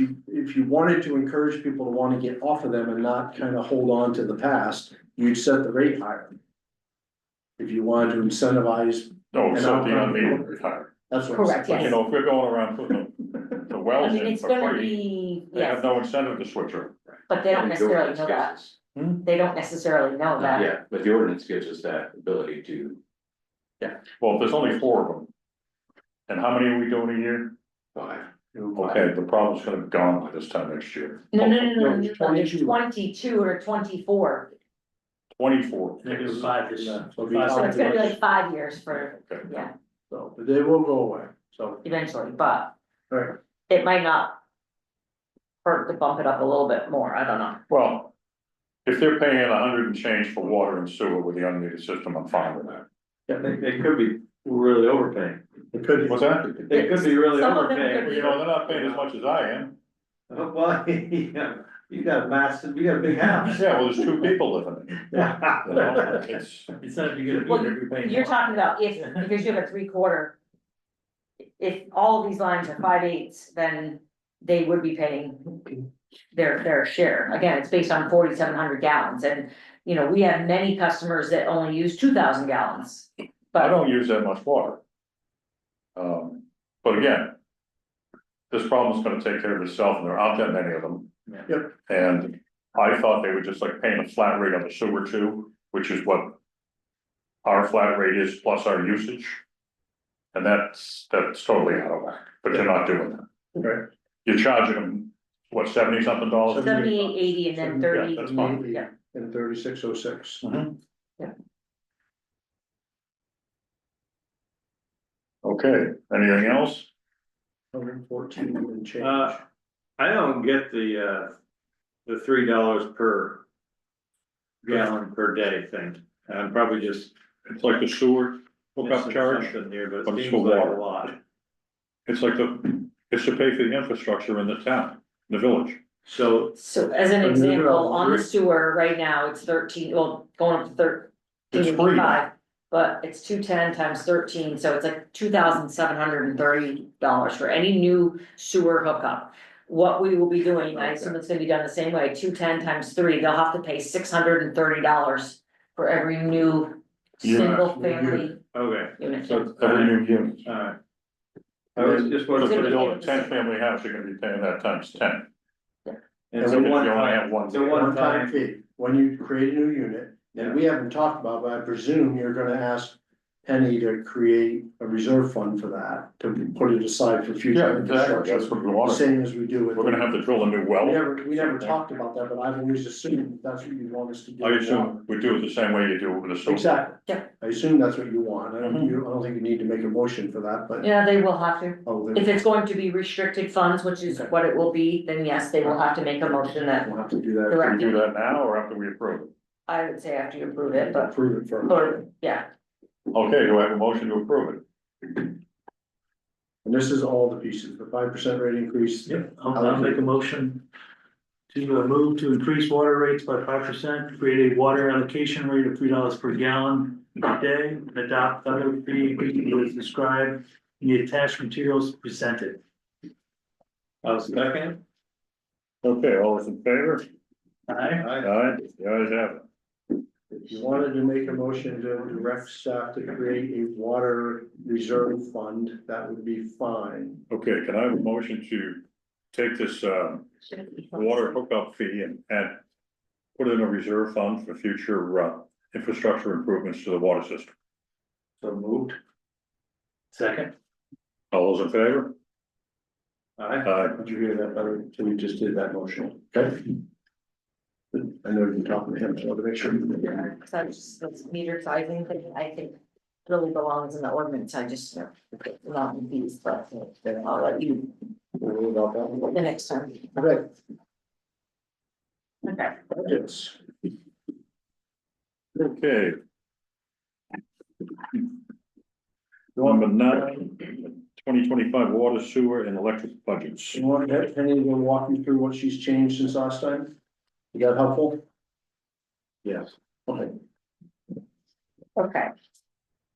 you wanted to encourage people to wanna get off of them and not kind of hold on to the past, you'd set the rate higher. If you wanted to incentivize, No, And except the I'll- unmetered retire. that's what I'm Correct, saying. But you know, if we're going around putting the I wells mean, in it's for gonna free, be, they have yes, no incentive to switch her. but they don't necessarily know that, they don't necessarily know that. Yeah, but the ordinance gives us that ability to, Well, if there's only 4 of them. And how many are we doing a year? 5. Okay, the problem's gonna be gone by this time next year. No, it's there's 22. 22 or 24, 24. Maybe it was 5 this Yeah, year. so it'll be so five it's gonna be years. like 5 years for, Okay. yeah, So, but they will go away, so. eventually, but. Right. It might not. Hurt to bump it up a little bit more, I don't know. Well, if they're paying 100 and change for water and sewer with the unmetered system, I'm fine with that. Yeah, they could be really overpaying. It could. What's that? They could be really Some of them overpaying. could You know, they're not paying as much as I am. Well, yeah, You got a massive, you got a big house. Yeah, well, there's two people living in it, you know, it's, Instead of you get a Well, meter, you're paying. You're more. talking about if, because you have a 3/4. If all of these lines are 5/8, then they would be paying their share. Again, it's based on 4,700 gallons and, you know, we have many customers that only use 2,000 gallons. I But don't use that much water. But again, this problem's gonna take care of itself, and there aren't that many of them. Yep. And I thought they would just like paying a flat rate on the sewer too, which is what our flat rate is plus our usage. And that's totally out of whack, but you're not doing that. Right. You're charging them, what, 70-something dollars? 78.80 and then 30. Yeah, that's fine. Yeah. And 3606. Okay, anything else? 114 and change. I don't get the $3 per gallon per day thing. I'm probably just. It's like the sewer hookup missing charge, something here, but but it it's seems for like water. a lot. it's like it's to pay for the infrastructure in the town, the village. So, So as an example, on the sewer right now, it's 13, well, going up to It's 13.85. But it's 210 times 13, so it's like $2,730 for any new sewer hookup. What we will be doing, I assume it's gonna be done the same way, 210 times 3, they'll have to pay $630 for every new Yeah. single family okay, unit. So it's every new unit. alright. I was just So wondering. if gonna you be- build a 10-family house, you're gonna be paying that times 10. And And so we If you one only time, have one. so one One-time time, fee, when you create a new unit, and we haven't talked about, but I presume you're gonna ask Penny to create a reserve fund for that, to put it aside for future Yeah, exactly, that's infrastructure. what we want. Same as we do with. We're gonna have to drill a new We well. never talked about that, but I've always assumed that's what you want us to do. I assume we do it the same way you do it with the sewer. Exactly. Yeah. I assume that's what you want, I don't, Mhm. I don't think you need to make a motion for that, but. Yeah, they will have to. Oh, If it's going to be restricted funds, which is Okay. what it will be, then yes, they will have to make a motion that, We'll have to do that. Can Correct. we do that now or after we approve it? I would say after you approve it, but, Approve it first. or, yeah. Okay, do I have a motion to approve it? And this is all the pieces, the 5% rate increase. Yep, I'll make a motion to move to increase water rates by 5%, create a water allocation rate of $3 per gallon per day, and adopt other fee increases as described in the attached materials presented. I'll second. Okay, all those in favor? Aye. Aye, the ayes have it. If you wanted to make a motion to direct staff to create a water reserve fund, that would be fine. Okay, can I have a motion to take this water hookup fee and put it in a reserve fund for future infrastructure improvements to the water system? So moved. Second. All those in favor? Aye. Aye. Did you hear that, Larry? So we just did that motion, okay? I know you're talking to him, so I want to make sure. Yeah, cause I just, this meter sizing thing, I think really belongs in the ordinance, I just, not in these, but I'll let you Worry about that one. the next time. Okay, Okay. yes. Okay. Number 9, 2025 water, sewer and electric budgets. You want Penny to walk you through what she's changed since last time? You got helpful? Yes. Okay. Okay, I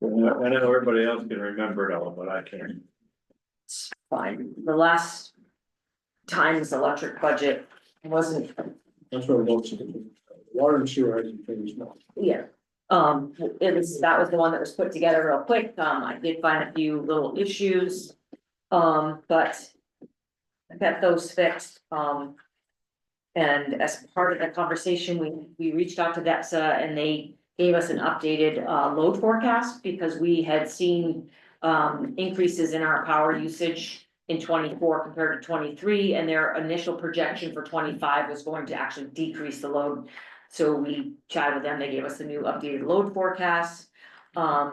know everybody else can remember it all, but I can't. it's fine, the last time's electric budget wasn't, That's what it looks like. Water and sewer hasn't changed much. yeah. That was the one that was put together real quick, I did find a few little issues, but I got those fixed, and as part of the conversation, we reached out to DEPSA and they gave us an updated, load forecast because we had seen, increases in our power usage in 24 compared to 23, and their initial projection for 25 was going to actually decrease the load. So we chatted with them, they gave us the new updated load forecast,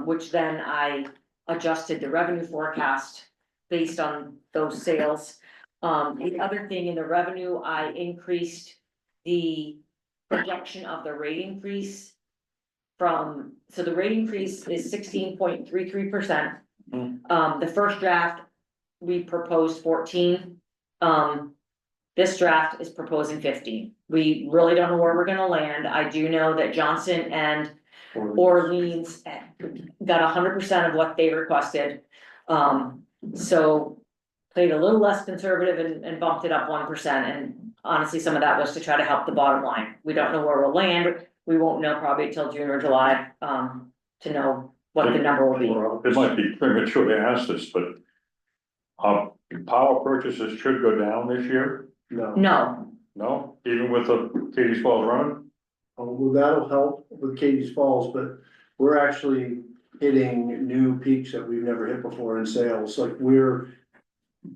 which then I adjusted the revenue forecast based on those sales. The other thing in the revenue, I increased the projection of the rate increase so the rate increase is 16.33%. The first draft, we proposed 14. This draft is proposing 50. We really don't know where we're gonna land. I do know that Johnson and Orleans got 100% of what they requested. So played a little less conservative and bumped it up 1%, and honestly, some of that was to try to help the bottom line. We don't know where we'll land, we won't know probably till June or July, to know what the number will be. It might be premature to ask this, but power purchases should go down this year, No, no, even with the Katie's Falls running? Well, that'll help with Katie's Falls, but we're actually hitting new peaks that we've never hit before in sales, like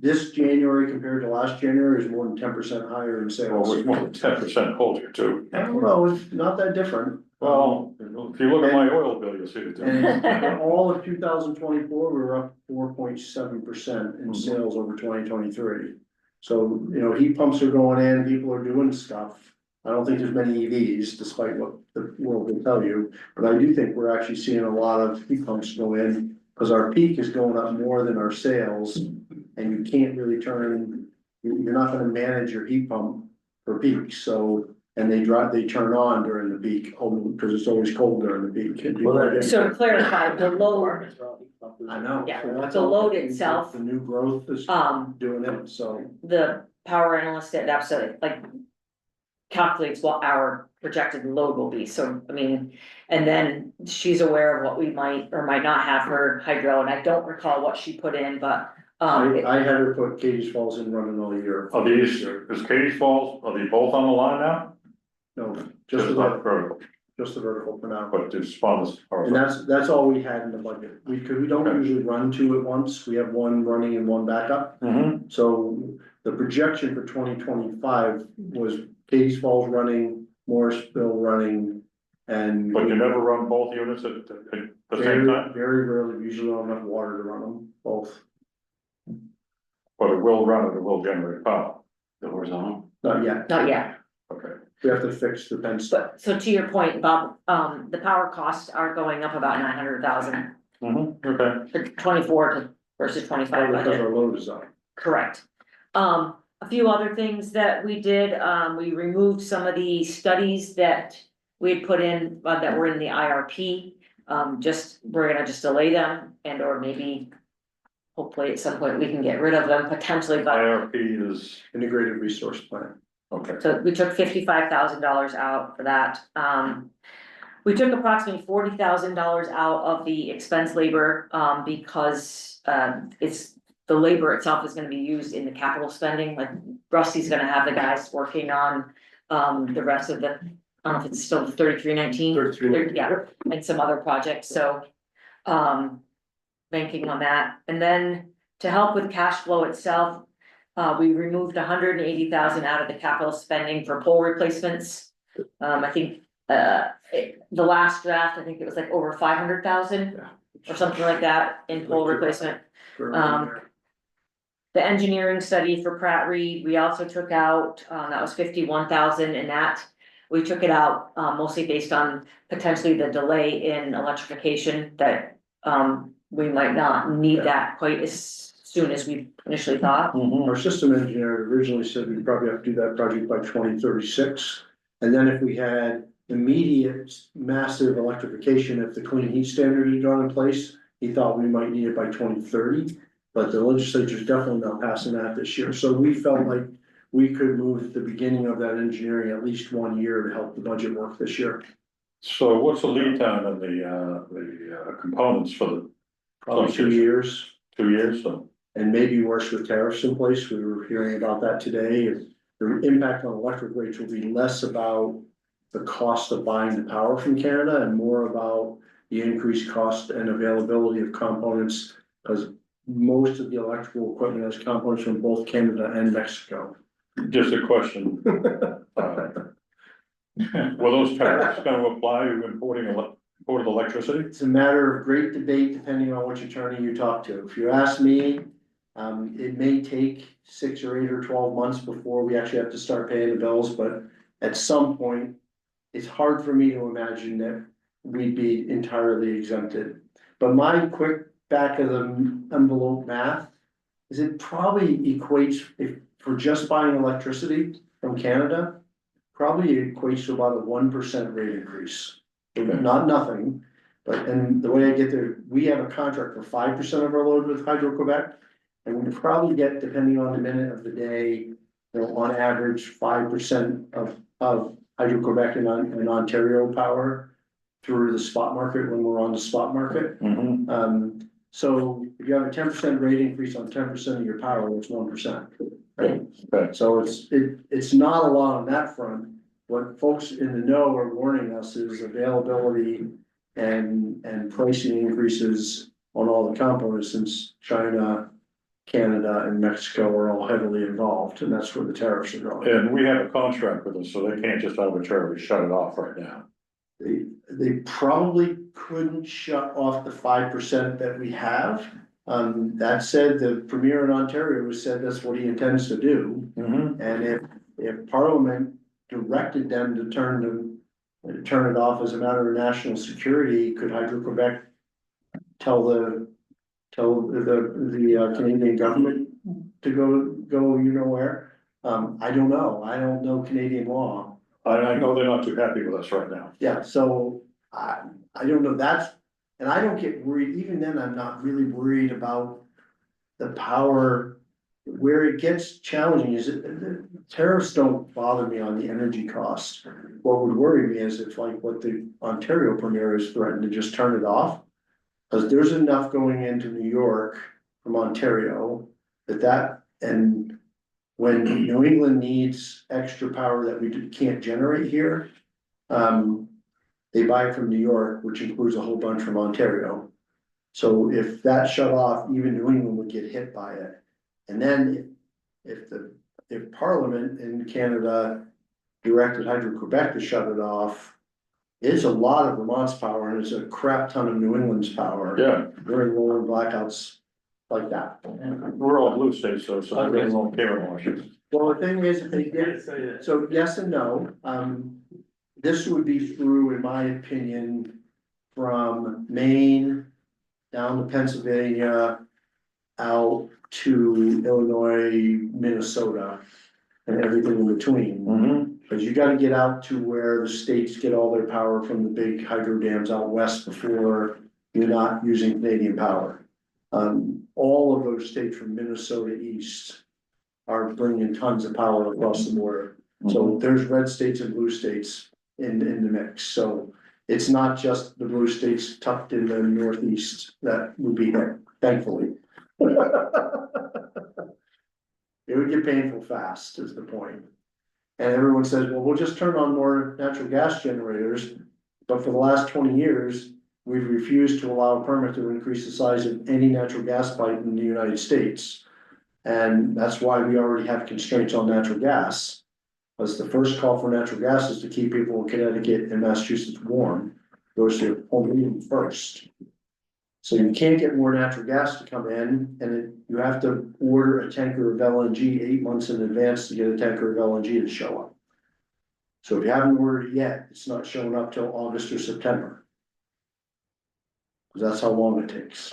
this January compared to last January is more than 10% higher in Well, sales. it's more than 10% colder too. I don't know, it's not that different. Well, if you look at my oil bill, you'll see the difference. And all of 2024, we were up 4.7% in Mhm. sales over 2023. So, heat pumps are going in, people are doing stuff. I don't think there's many EVs, despite what the world will tell you, but I do think we're actually seeing a lot of heat pumps go in, because our peak is going up more than our sales, and you can't really you're not gonna manage your heat pump for peak, so, and they turn on during the peak, because it's always cold during the peak. so to clarify, the load, I know. Yeah, So that's the all- load itself, The new growth is doing it, so. the power analyst at absolutely, like, calculates what our projected load will be, so, I mean, and then she's aware of what we might or might not have for hydro, and I don't recall what she put in, but, I had her put Katie's Falls in running all year. Are these, is Katie's Falls, are they both on the line now? No, Just just not vertical, the vertical for now. but it's funds. And that's all we had in the budget. We don't Okay. usually run two at once. We have one running and one backup. Mm-hmm, So the projection for 2025 was Katie's Falls running, Morrisville running, and. but you never run both units at the same Very, time, very rarely, we usually don't have enough water to run them both. but it will run, it will generate power. The horizontal. Not yet. not yet. Okay, We have to fix the fence stuff. But, so to your point, Bob, the power costs are going up about 900,000 okay. for 24 versus 25 Because budget. our load is up. Correct. A few other things that we did, we removed some of the studies that we had put in, that were in the IRP. We're gonna just delay them and or maybe hopefully at some point we can get rid of them potentially, but IRP is, Integrated resource plan. okay, so we took $55,000 out for that. We took approximately $40,000 out of the expense labor, because, the labor itself is gonna be used in the capital spending, like Rusty's gonna have the guys working on, the rest of the, I don't know if it's still 3319. 33. Yeah, and some other projects, so, banking on that, and then to help with cash flow itself, we removed 180,000 out of the capital spending for pole replacements. I think, the last draft, I think it was like over 500,000 or something like that in pole replacement. The engineering study for Pratt Reed, we also took out, that was 51,000, and that, we took it out, mostly based on potentially the delay in electrification that, we might not need that quite as soon as we initially thought. Our system engineer originally said we'd probably have to do that project by 2036. And then if we had immediate massive electrification, if the clean heat standard had gone in place, he thought we might need it by 2030. But the legislature's definitely not passing that this year, so we felt like we could move the beginning of that engineering at least 1 year to help the budget work this year. so what's the lead time of the components for the Probably 2 years, 2 years, so? and maybe worse with tariffs in place. We were hearing about that today. The impact on electric rates will be less about the cost of buying the power from Canada and more about the increased cost and availability of components, because most of the electrical equipment has components from both Canada and Mexico. Just a question. Will those tariffs gonna apply to imported electricity? It's a matter of great debate depending on which attorney you talk to. If you ask me, it may take 6 or 8 or 12 months before we actually have to start paying the bills, but at some point, it's hard for me to imagine that we'd be entirely exempted. But my quick back of the envelope math is it probably equates, if for just buying electricity from Canada, probably equates to about a 1% rate increase. Not nothing, but, and the way I get there, we have a contract for 5% of our load with Hydro-Quebec. And we probably get, depending on the minute of the day, you know, on average, 5% of Hydro-Quebec and Ontario power through the spot market when we're on the spot market. Mhm. So if you have a 10% rate increase on 10% of your power, it's 1%. Right? Okay. So it's not a lot on that front. What folks in the know are warning us is availability and pricing increases on all the components, since China, Canada and Mexico are all heavily involved, and that's where the tariffs are going. And we have a contract with them, so they can't just arbitrarily shut it off right now. They probably couldn't shut off the 5% that we have. That said, the Premier in Ontario has said that's what he intends to do. Mhm. And if Parliament directed them to turn it off as a matter of national security, could Hydro-Quebec tell the Canadian government to go you know where? I don't know. I don't know Canadian law. I know they're not too happy with us right now. Yeah, so I don't know, and I don't get worried, even then, I'm not really worried about the power. Where it gets challenging is that the tariffs don't bother me on the energy cost. What would worry me is if, like, what the Ontario Premier has threatened to just turn it off. Cause there's enough going into New York from Ontario and when New England needs extra power that we can't generate here. They buy it from New York, which includes a whole bunch from Ontario. So if that shut off, even New England would get hit by it. And then if Parliament in Canada directed Hydro-Quebec to shut it off, it's a lot of Vermont's power and it's a crap ton of New England's power. Yeah, During rolling blackouts like that. we're all blue states, so they really won't care in Washington. Well, the thing is, if they did, so yes and no, this would be through, in my opinion, from Maine down to Pennsylvania, out to Illinois, Minnesota, and everything in between. Mhm. Cause you gotta get out to where the states get all their power from the big hydro dams out west before you're not using Canadian power. All of those states from Minnesota east are bringing tons of power across the border. So there's red states and blue states in the mix, so it's not just the blue states tucked in the northeast that would be there, thankfully. It would get painful fast, is the point. And everyone says, well, we'll just turn on more natural gas generators, but for the last 20 years, we've refused to allow a permit to increase the size of any natural gas pipe in the United States. And that's why we already have constraints on natural gas. Because the first call for natural gas is to keep people in Connecticut and Massachusetts warm, goes to home heating first. So you can't get more natural gas to come in, and you have to order a tanker of LNG 8 months in advance to get a tanker of LNG to show up. So if you haven't ordered it yet, it's not showing up till August or September. Cause that's how long it takes.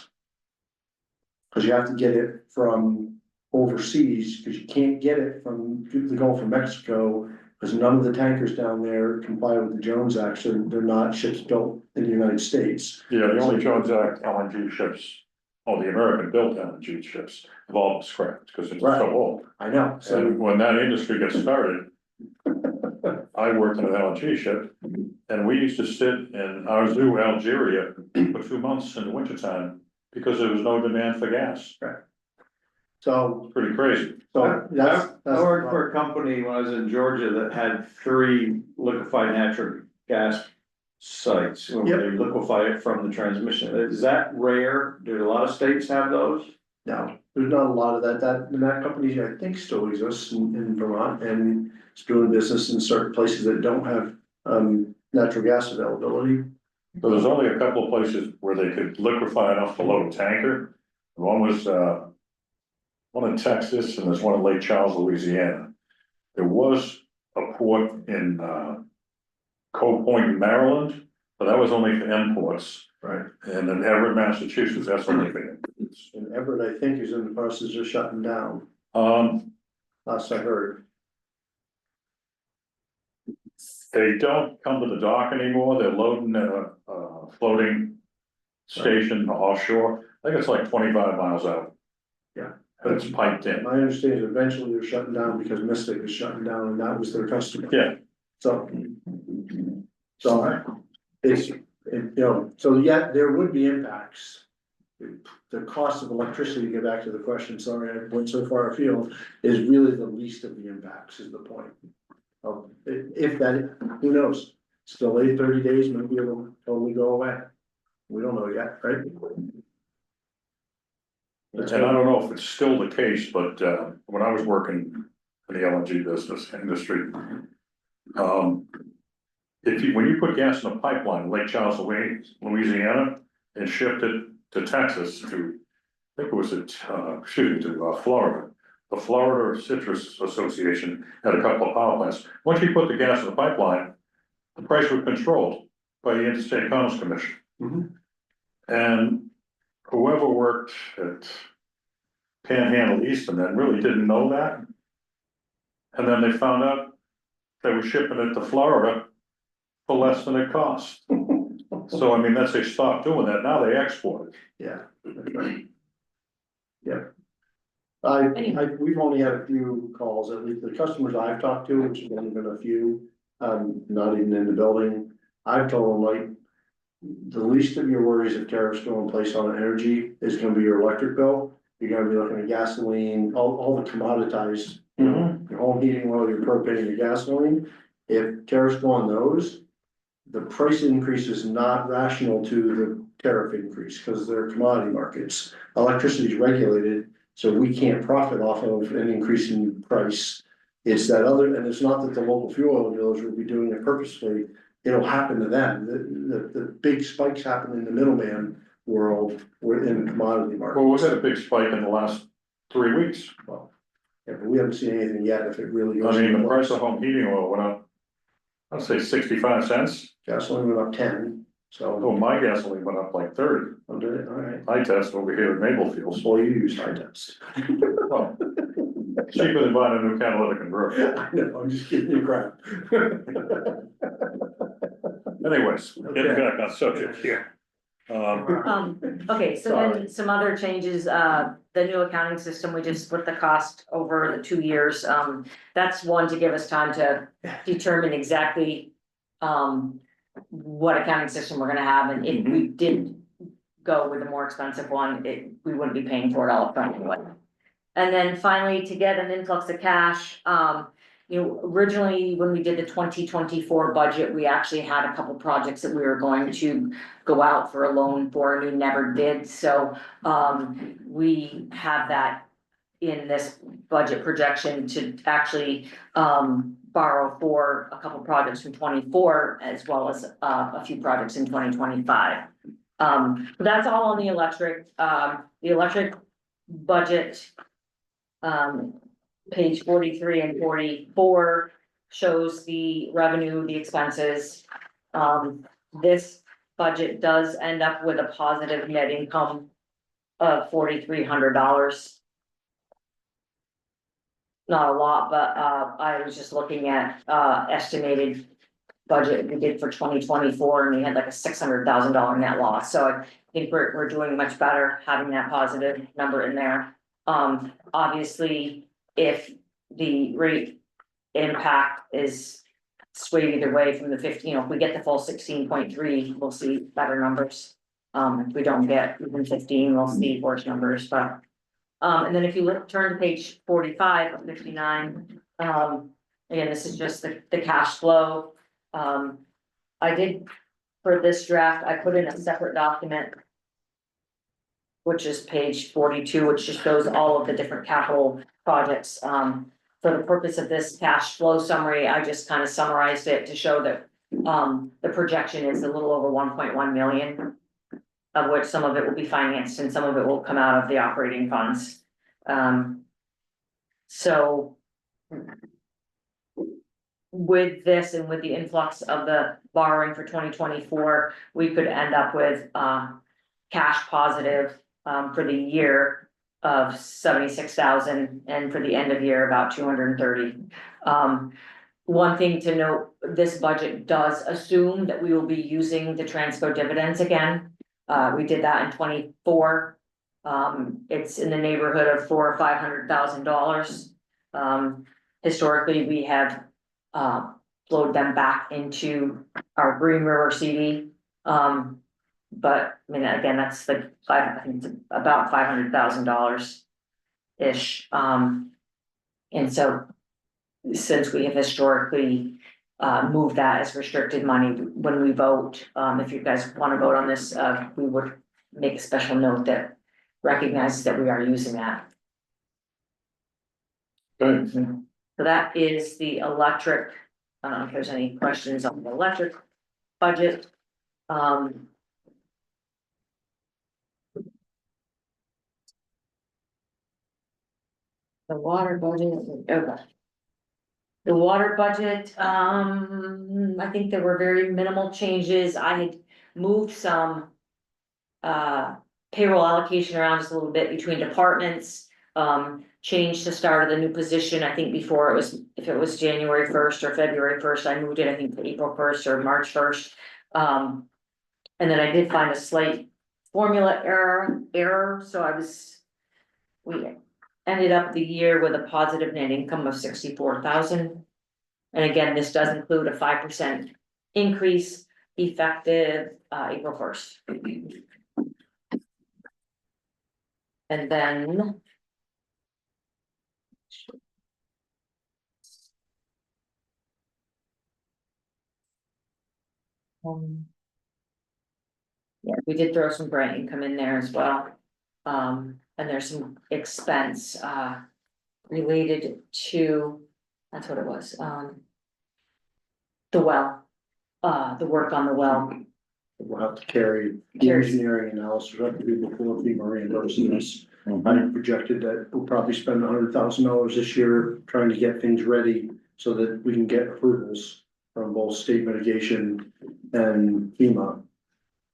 Cause you have to get it from overseas, cause you can't get it from the Gulf of Mexico, cause none of the tankers down there comply with the Jones Act, so they're not ships built in the United States. Yeah, the only Jones Act LNG ships, the American built LNG ships have all been scrapped because it's Right. so old. I know, so, And when that industry gets started, I worked in an LNG ship and we used to sit in Arzou, Algeria for 2 months in the wintertime because there was no demand for gas. so, It's pretty crazy. that's. I worked for a company when I was in Georgia that had 3 liquefied natural gas sites, where Yep. they liquefy it from the transmission. Is that rare? Do a lot of states have those? No, there's not a lot of that company, I think, still exists in Vermont, and it's doing business in certain places that don't have, natural gas availability. So there's only a couple of places where they could liquefy enough to load a tanker. One was, one in Texas and there's one in Lake Charles, Louisiana. There was a port in, Cove Point, Maryland, but that was only for imports. Right. And in Everett, Massachusetts, that's only for imports. And Everett, I think, is in the process of shutting down. last I heard. They don't come to the dock anymore, they're loading at a floating station offshore, I think it's like 25 miles out. Yeah. And it's piped in, My understanding is eventually they're shutting down because Mystic is shutting down and that was their customer. yeah. So. It's, so yeah, there would be impacts. The cost of electricity, to get back to the question, sorry, I went so far afield, is really the least of the impacts is the point. If that, who knows, still delayed 30 days, maybe it'll totally go away. We don't know yet, right? And I don't know if it's still the case, but when I was working in the LNG business industry. When you put gas in a pipeline, Lake Charles, Louisiana, and shipped it to Texas to, I think it was to Florida. The Florida Citrus Association had a couple of power plants. Once you put the gas in the pipeline, the price was controlled by the Interstate Commerce Commission. Mhm. And whoever worked at Panhandle Eastern then really didn't know that. And then they found out they were shipping it to Florida for less than it cost. So I mean, that's, they stopped doing that, now they export it. Yeah, that's right. Yeah. We've only had a few calls, at least the customers I've talked to, which have only been a few, not even in the building. I've told them, like, the least of your worries if tariffs go in place on energy is gonna be your electric bill. You're gonna be looking at gasoline, all the commoditized, your home heating oil, your propane, your gasoline. If tariffs go on those, the price increase is not rational to the tariff increase, because they're commodity markets. Electricity is regulated, so we can't profit off of an increase in price. It's that other, and it's not that the local fuel oil dealers will be doing it purposefully, it'll happen to them. The big spikes happen in the middleman world, we're in the commodity market. Well, we had a big spike in the last 3 weeks. Well, yeah, but we haven't seen anything yet if it really I goes. mean, the price of home heating oil went up, I'd say 65 cents. Gasoline went up 10, so. Oh, my gasoline went up like 30. I'll do it, all right. I test over here at Maple Fields. Well, you use high test. Well, cheaper than buying a new catalytic converter. I know, I'm just giving you crap. Anyways, getting Okay. back on subject here. Okay, so then some other changes, the new accounting system, we just split the cost over the 2 years. That's one to give us time to determine exactly what accounting system we're gonna have, and if we did go with a more expensive one, we wouldn't be paying for it all upfront anyway. And then finally, to get an influx of cash, originally, when we did the 2024 budget, we actually had a couple projects that we were going to go out for a loan for, and we never did, so we have that in this budget projection to actually borrow for a couple projects from 24, as well as a few projects in 2025. That's all on the electric budget. Page 43 and 44 shows the revenue, the expenses. This budget does end up with a positive net income of $4,300. Not a lot, but I was just looking at estimated budget we did for 2024, and we had like a $600,000 net loss, so I think we're doing much better having that positive number in there. Obviously, if the rate impact is swayed either way from the 15, if we get the full 16.3, we'll see better numbers. If we don't get even 15, we'll see worse numbers, but. And then if you turn to page 45 of 59, again, this is just the cash flow. I did, for this draft, I put in a separate document, which is page 42, which just shows all of the different capital projects. For the purpose of this cash flow summary, I just kind of summarized it to show that the projection is a little over 1.1 million, of which some of it will be financed and some of it will come out of the operating funds. So with this and with the influx of the borrowing for 2024, we could end up with cash positive for the year of 76,000, and for the end of year, about 230. One thing to note, this budget does assume that we will be using the transfer dividends again. We did that in 24. It's in the neighborhood of $400,000 or $500,000. Historically, we have flowed them back into our Green River CD. But I mean, again, that's like I think it's about $500,000 ish. And so since we have historically moved that as restricted money, when we vote, if you guys want to vote on this, we would make a special note that recognizes that we are using that. Good. So that is the electric, I don't know if there's any questions on the electric budget. The water budget, okay. The water budget, I think there were very minimal changes. I had moved some payroll allocation around just a little bit between departments. Changed the start of the new position. I think before it was, if it was January 1st or February 1st, I moved it, I think, to April 1st or March 1st. And then I did find a slight formula error, so we ended up the year with a positive net income of 64,000. And again, this does include a 5% increase effective April 1st. And then yeah, we did throw some grant income in there as well. And there's some expense related to, that's what it was, the well, the work on the well. We'll have to carry the engineering analysis up to be before FEMA reimburses us. I projected that we'll probably spend $100,000 this year trying to get things ready so that we can get approvals from both state mitigation and FEMA.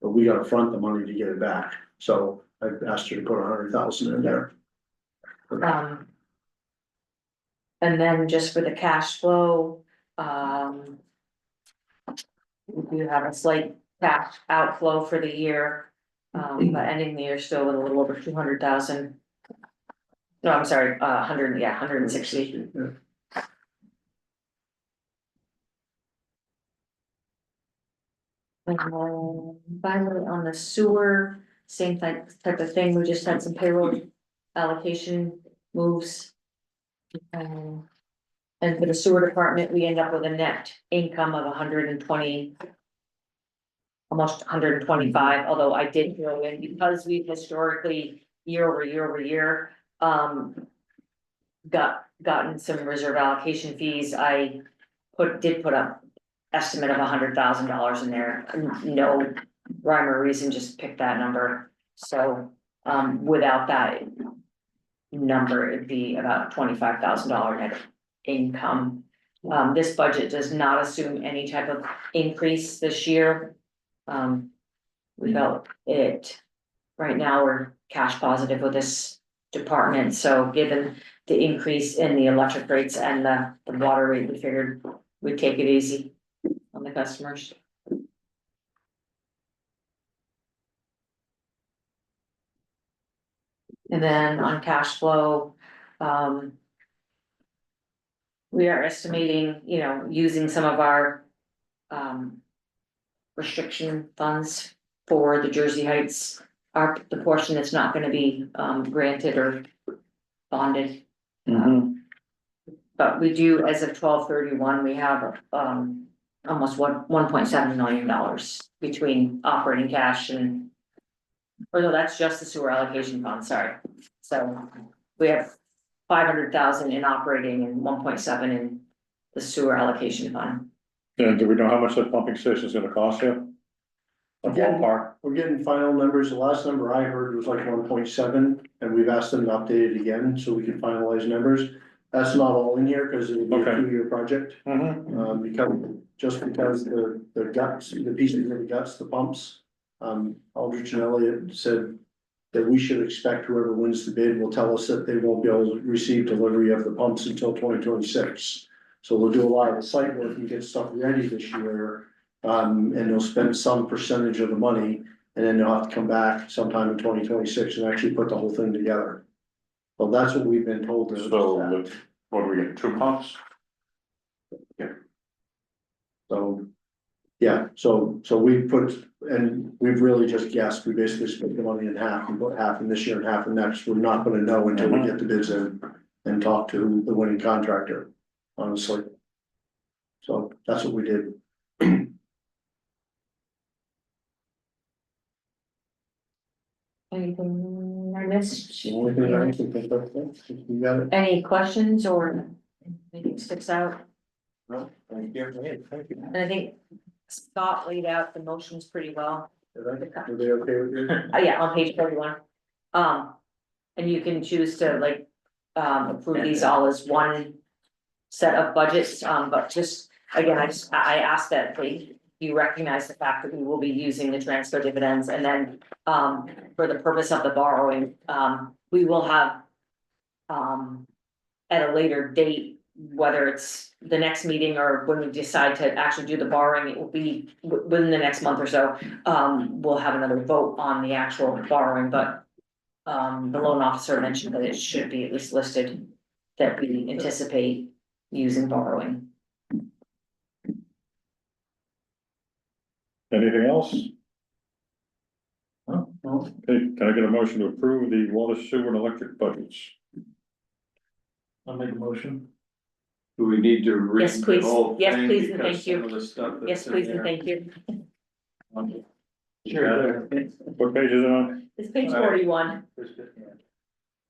But we gotta front the money to get it back, so I asked her to put 100,000 in there. And then just for the cash flow, we do have a slight cash outflow for the year. But ending the year still with a little over 200,000. No, I'm sorry, 160. Yeah. And then finally on the sewer, same type of thing, we just had some payroll allocation moves. And for the sewer department, we end up with a net income of 120. Almost 125, although I did throw in, because we've historically, year over year, gotten some reserve allocation fees, I did put up estimate of $100,000 in there. No rhyme or reason, just pick that number. So, without that number, it'd be about $25,000 net income. This budget does not assume any type of increase this year. We felt it, right now we're cash positive with this department, so given the increase in the electric rates and the water rate, we figured we'd take it easy on the customers. And then on cash flow, we are estimating, using some of our restriction funds for the Jersey Heights, the portion that's not gonna be granted or bonded. But we do, as of 12/31, we have almost $1.7 million between operating cash and, or no, that's just the sewer allocation fund, sorry. So we have 500,000 in operating and 1.7 in the sewer allocation fund. And do we know how much that pumping station is gonna cost you? A ballpark? We're getting final numbers. The last number I heard was like 1.7, and we've asked them to update it again so we can finalize numbers. That's not all in here because it'll be a Okay. 2-year project. Because the guts, the pieces of the guts, the pumps, Aldrich and Elliott said that we should expect whoever wins the bid will tell us that they won't be able to receive delivery of the pumps until 2026. So they'll do a lot of the site work and get stuff ready this year, and they'll spend some percentage of the money, and then they'll have to come back sometime in 2026 and actually put the whole thing together. Well, that's what we've been told. So, what do we get, 2 pumps? So, yeah, so we put, and we've really just guessed, we basically split the money in half, we put half in this year and half in next, we're not gonna know until we get the bids in and talk to the winning contractor, honestly. So that's what we did. Anything I missed? The only thing I can think of, you got it? Any questions or anything sticks out? No, thank you. Thank you. And I think Scott laid out the motions pretty well. Are they okay with you? Yeah, on page 41. And you can choose to like, approve these all as one set of budgets, but just, again, I asked that you recognize the fact that we will be using the transfer dividends, and then, for the purpose of the borrowing, we will have, at a later date, whether it's the next meeting or when we decide to actually do the borrowing, it will be within the next month or so. We'll have another vote on the actual borrowing, but the loan officer mentioned that it should be at least listed that we anticipate using borrowing. Anything else? No, okay, can I get a motion to approve the water, sewer and electric budgets? I'll make a motion. Do we need to read Yes, the please. whole Yes, thing please, and because thank you. some of the stuff that's Yes, in please, and there- thank you. Sure. What page is it on? It's page All right. 41.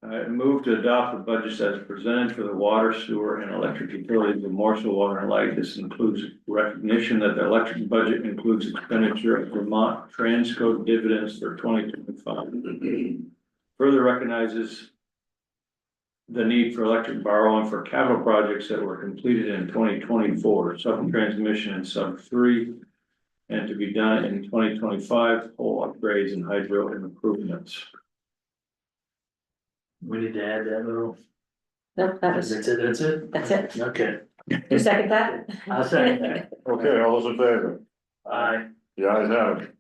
I move to adopt the budgets as presented for the water, sewer, and electric utilities of Morrisville Water Light. This includes recognition that the electric budget includes expenditure of Vermont Transco dividends for 2025. Further recognizes the need for electric borrowing for capital projects that were completed in 2024, sub-transmission and sub-3, and to be done in 2025, pole upgrades and hydro improvements. We need to add that little. Nope, that was, That's it? that's it. Okay. You second that? I'll second that. Okay, all those in favor? Aye. The ayes have it.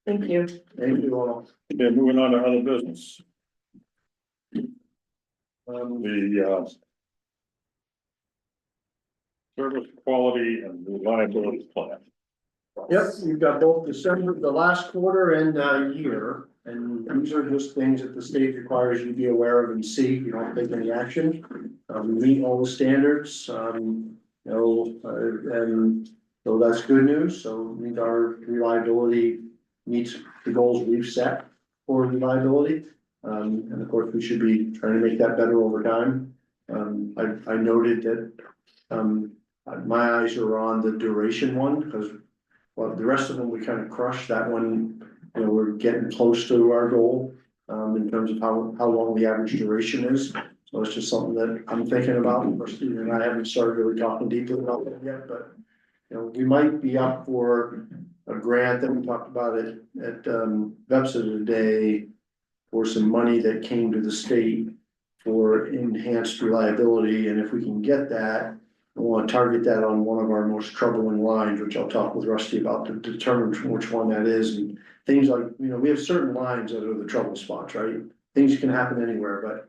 Thank you. Thank you all. Okay, moving on to other business. Um, The service quality and reliability plan. Yep, you've got both December, the last quarter and year, and these are just things that the state requires you to be aware of and see, you don't take any action. We meet all the standards, and so that's good news, so meet our reliability meets the goals we've set for reliability. And of course, we should be trying to make that better over time. I noted that, my eyes are on the duration one, because well, the rest of them, we kind of crushed that one, we're getting close to our goal, in terms of how long the average duration is. So it's just something that I'm thinking about, and I haven't started really talking deeply about it yet, but, we might be up for a grant that we talked about at Vepsa today for some money that came to the state for enhanced reliability, and if we can get that, I want to target that on one of our most troubling lines, which I'll talk with Rusty about to determine which one that is. And things like, we have certain lines that are the trouble spots, right? Things can happen anywhere, but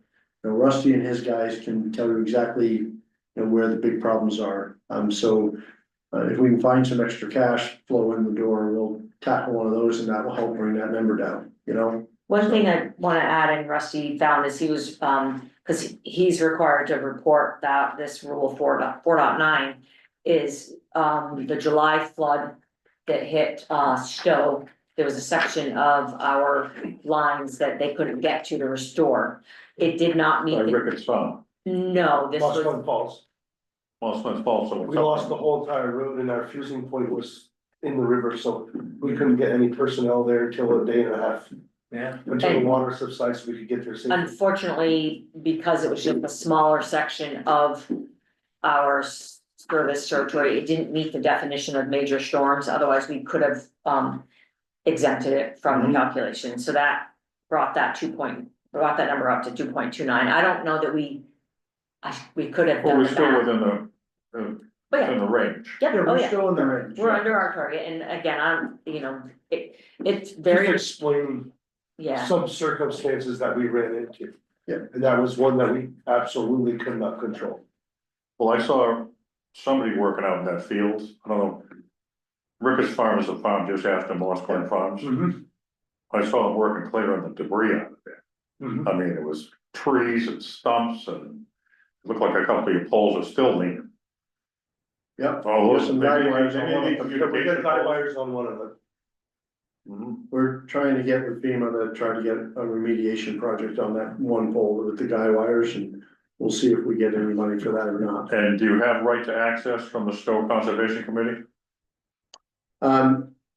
Rusty and his guys can tell you exactly where the big problems are. So if we can find some extra cash flow in the door, we'll tackle one of those, and that will help bring that number down. One thing I wanna add, and Rusty found is he was, cause he's required to report that this rule 4.9 is, the July flood that hit, Stowe. There was a section of our lines that they couldn't get to restore. It did not meet. By the- Ricketts Farm, No, this Lost was, one falls. Mossman's Falls. So We lost the whole entire road and our fusing point was in the river, so we couldn't get any personnel there until a day and a half. Yeah. Until the And- water subsides, we could get there safely. unfortunately, because it was just a smaller section of our service territory, it didn't meet the definition of major storms, otherwise we could have, exempted it from the calculation, so that brought that number up to 2.29. I don't know that we could have Well, done we're the still math. within But yeah, the range. yeah, Yeah, oh we're yeah, still in the range. we're under our target, and again, it's Just very, explain yeah, some circumstances that we ran into. Yeah. And that was one that we absolutely could not control. Well, I saw somebody working out in that field, I don't know. Rick's Farm is a farm just after Moss Glen Farms. I saw them working clear on the debris out of there. I mean, it was trees and stumps and it looked like a couple of poles are still leaning. Yep. Oh, There's some guy wires on one of them. We got guy wires on one of them. Mhm. We're trying to get with FEMA to try to get a remediation project on that one pole with the guy wires, and we'll see if we get any money for that or not. And do you have right to access from the Stowe Conservation Committee?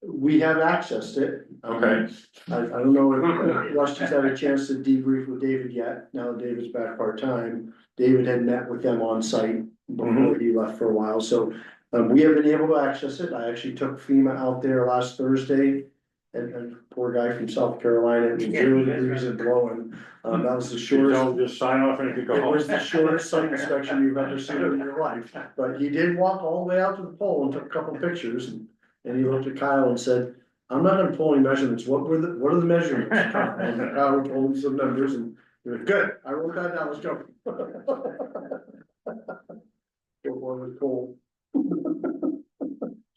We have accessed it. Okay. I don't know if Rusty's had a chance to debrief with David yet, now that David's back part-time. David had met with them on site before he left for a while, so we have been able to access it. I actually took FEMA out there last Thursday. And poor guy from South Carolina, it was 0 degrees and blowing, that was the You shortest. don't just sign off and you can go It home. was the shortest site inspection you've ever seen in your life, but he did walk all the way out to the pole and took a couple pictures and he looked at Kyle and said, I'm not gonna pull any measurements, what are the measurements? And Kyle told him some numbers and he was good, I wrote that down, let's go. Go for the pole.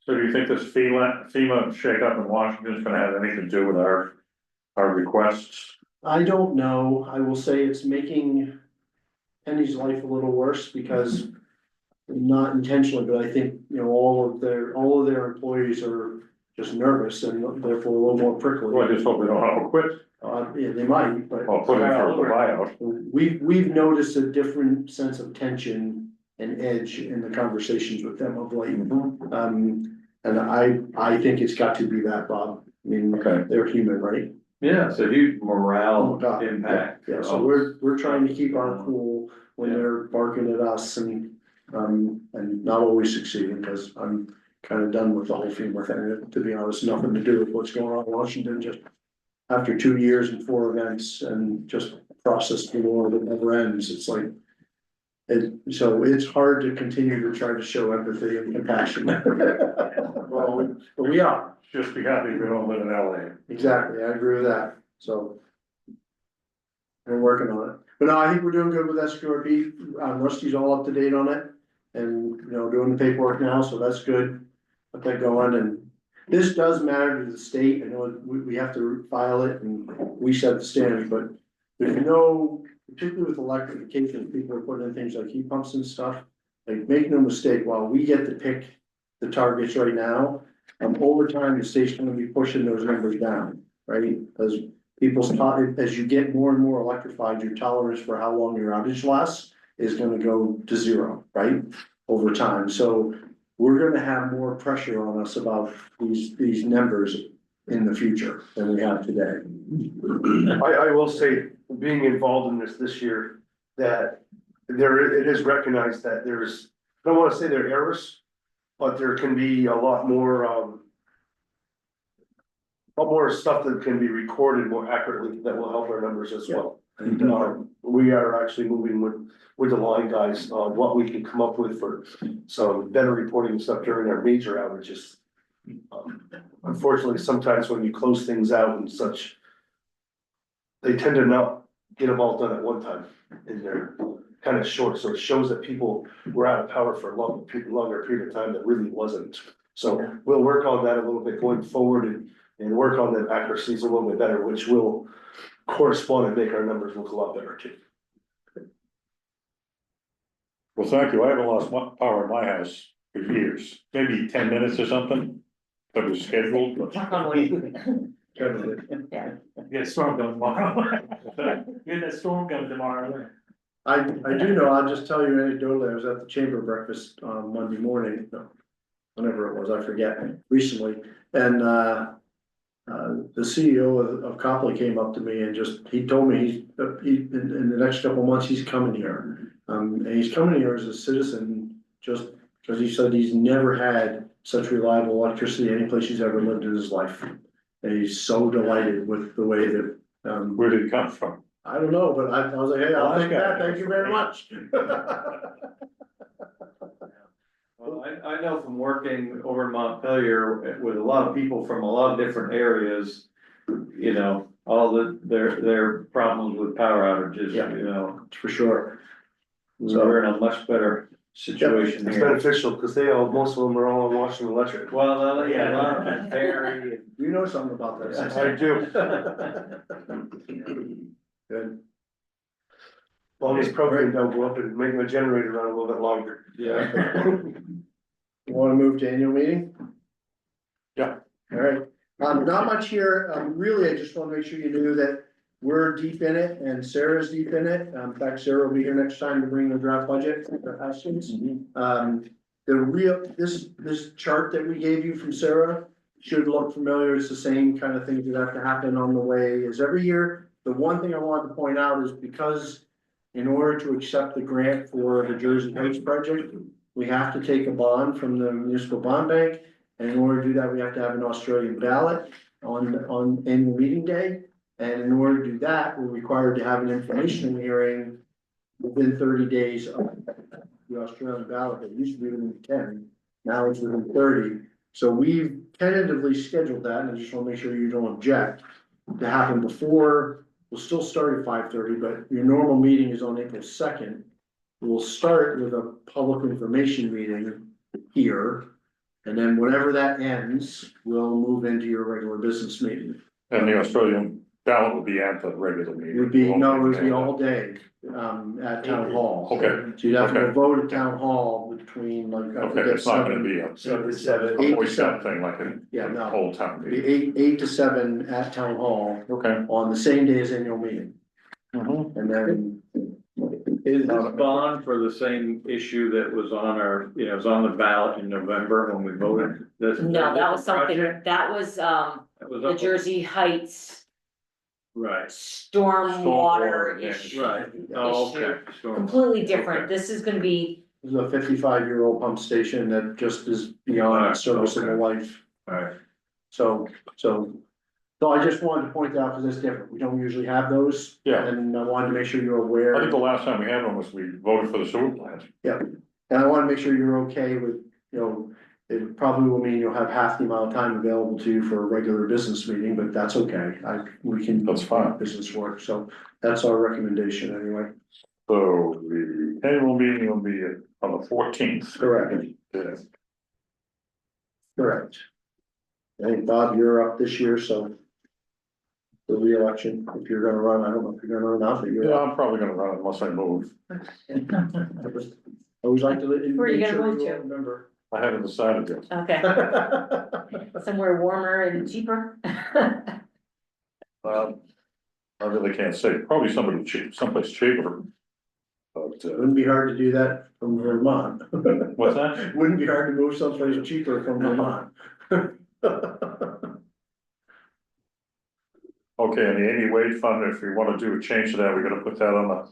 So do you think this FEMA shakeup in Washington is gonna have anything to do with our requests? I don't know, I will say it's making Penny's life a little worse because not intentionally, but I think, all of their employees are just nervous and therefore a little more prickly. Well, I just hope they don't have to quit Yeah, they might, but or put in for the buyout. we've noticed a different sense of tension and edge in the conversations with them of late. And I think it's got to be that, Bob. I mean, Okay. they're human, right? Yeah, it's a huge Oh, morale God. impact. Yeah, so we're trying to keep our cool when they're barking at us and not always succeeding, because I'm kind of done with the whole FEMA thing, to be honest, nothing to do with what's going on in Washington, just after 2 years and 4 events and just process the war that never ends, it's like so it's hard to continue to try to show empathy and compassion. Well, but we are. Just be happy we don't live in LA. Exactly, I agree with that, so. We're working on it, but no, I think we're doing good with SQRP, Rusty's all up to date on it. And, doing the paperwork now, so that's good, let that going, and this does matter to the state, I know we have to file it and we set the standard, but. There's no, particularly with electrification, people are putting in things like heat pumps and stuff, like, make no mistake, while we get to pick the targets right now. Over time, the state's gonna be pushing those numbers down, right? As as you get more and more electrified, your tolerance for how long your outage lasts is gonna go to 0, right? Over time, so we're gonna have more pressure on us about these numbers in the future than we have today. I will say, being involved in this year, that it is recognized that there's, I don't wanna say there are errors, but there can be a lot more stuff that can be recorded more accurately that will help our numbers as well. And we are actually moving with the line guys on what we can come up with for some better reporting and stuff during our major outages. Unfortunately, sometimes when you close things out and such, they tend to not get them all done at one time, and they're kind of short, so it shows that people were out of power for a longer period of time that really wasn't. So we'll work on that a little bit going forward and work on the accuracies a little bit better, which will correspond and make our numbers look a lot better too. Well, thank you, I haven't lost power in my house for years, maybe 10 minutes or something. That was scheduled, but. Knock on wood. Yeah, Get a storm coming tomorrow. Get that storm coming tomorrow. I do know, I'll just tell you anecdotally, I was at the chamber breakfast on Monday morning, no, whenever it was, I forget, recently, and the CEO of Copley came up to me and he told me in the next couple of months, he's coming here. And he's coming here as a citizen, just because he said he's never had such reliable electricity any place he's ever lived in his life. And he's so delighted with the way that Where did it come from? I don't know, but I was like, hey, I'll take that, thank you very much. Well, I know from working over in Montpelier with a lot of people from a lot of different areas, you know, all their problems with power outages, Yeah. you know. For sure. So we're in a much better situation It's here. beneficial, because most of them are all on Washington Electric. Well, yeah, a lot of them, Barry. You know something about that. I do. Good. As long as propane don't go up and make my generator run a little bit longer. Yeah. You wanna move to annual meeting? Yeah. All right, not much here, really, I just wanna make sure you knew that we're deep in it and Sarah's deep in it. In fact, Sarah will be here next time to bring the draft budget for questions. This chart that we gave you from Sarah should look familiar. It's the same kind of things that have to happen on the way as every year. The one thing I wanted to point out is because in order to accept the grant for the Jersey Heights project, we have to take a bond from the municipal bond bank. And in order to do that, we have to have an Australian ballot on annual meeting day. And in order to do that, we're required to have an information hearing within 30 days of the Australian ballot. It used to be within 10, now it's within 30. So we've tentatively scheduled that, and I just wanna make sure you don't object, to happen before, we'll still start at 5:30, but your normal meeting is on April 2nd. We'll start with a public information meeting here, and then whenever that ends, we'll move into your regular business meeting. And the Australian ballot would be at the regular meeting. It would be all day, at town hall. Okay. So you'd have to Okay. vote at town hall between like, I Okay, forget, it's not gonna 7, be a. 7 to 7. Eight to Voice seven. out thing like an Yeah, no. old town It'd be meeting. 8 to 7 at town hall Okay. on the same day as annual meeting. Mhm. And then, Is this bond for the same issue that was on our, you know, was on the ballot in November when we voted? No, that was something, that was, That was the up- Jersey Heights Right, stormwater Stormwater, issue. right. Oh, okay. Sure. Completely different, Okay. this is gonna be, there's a 55-year-old pump station that just is beyond its serviceable life. All right. So I just wanted to point out, because it's different, we don't usually have those. Yeah. And I wanted to make sure you're aware. I think the last time we had one was we voted for the sewer plant. And I wanna make sure you're okay with, you know, it probably will mean you'll have half the amount of time available to you for a regular business meeting, but that's okay. We can. That's fine. make business work, so that's our recommendation anyway. So the annual meeting will be on the 14th. Correct. Yeah. Correct. I think Bob, you're up this year, so. The reelection, if you're gonna run, I don't know if you're gonna run out, but you're Yeah, up. I'm probably gonna run unless I move. I always like to. Where are you gonna move to? Remember. I haven't decided yet. okay, somewhere warmer and cheaper. I really can't say, probably somebody cheap, someplace cheaper. But, Wouldn't be hard to do that from Vermont. what's that? Wouldn't be hard to move someplace cheaper from Vermont. Okay, and the Amy Wade Fund, if we wanna do a change to that, we gotta put that on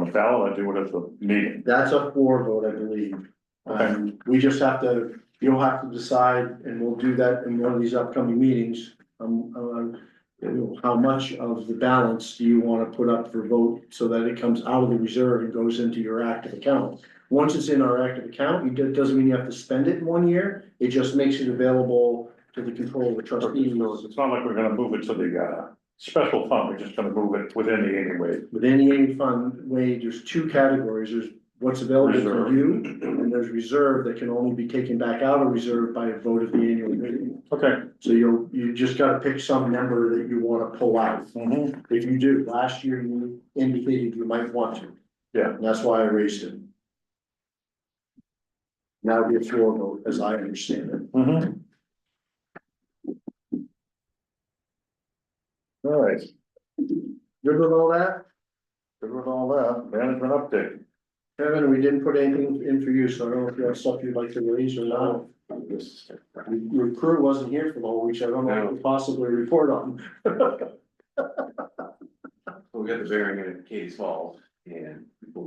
the ballot, I do it at the meeting. That's a floor vote, I believe. We just have to, you'll have to decide, and we'll do that in one of these upcoming meetings. How much of the balance do you wanna put up for vote so that it comes out of the reserve and goes into your active account? Once it's in our active account, it doesn't mean you have to spend it in 1 year, it just makes it available to the control of the trustees. It's not like we're gonna move it to the special fund, we're just gonna move it within the Amy Wade. With any fund way, there's 2 categories, there's what's available for Reserve. you, and there's reserve that can only be taken back out of reserve by a vote of the annual meeting. Okay. So you just gotta pick some number that you wanna pull out. Mhm. If you do, last year you indicated you might want to. Yeah. And that's why I raised it. Now it'd be a floor vote, as I understand it. Mhm. All right, Good with all that? good with all that, management update. Kevin, we didn't put anything in for you, so I don't know if you have stuff you'd like to raise or not. Your crew wasn't here for the whole week, so I don't know what you could possibly report on. We got the bearing in Katie's Falls, and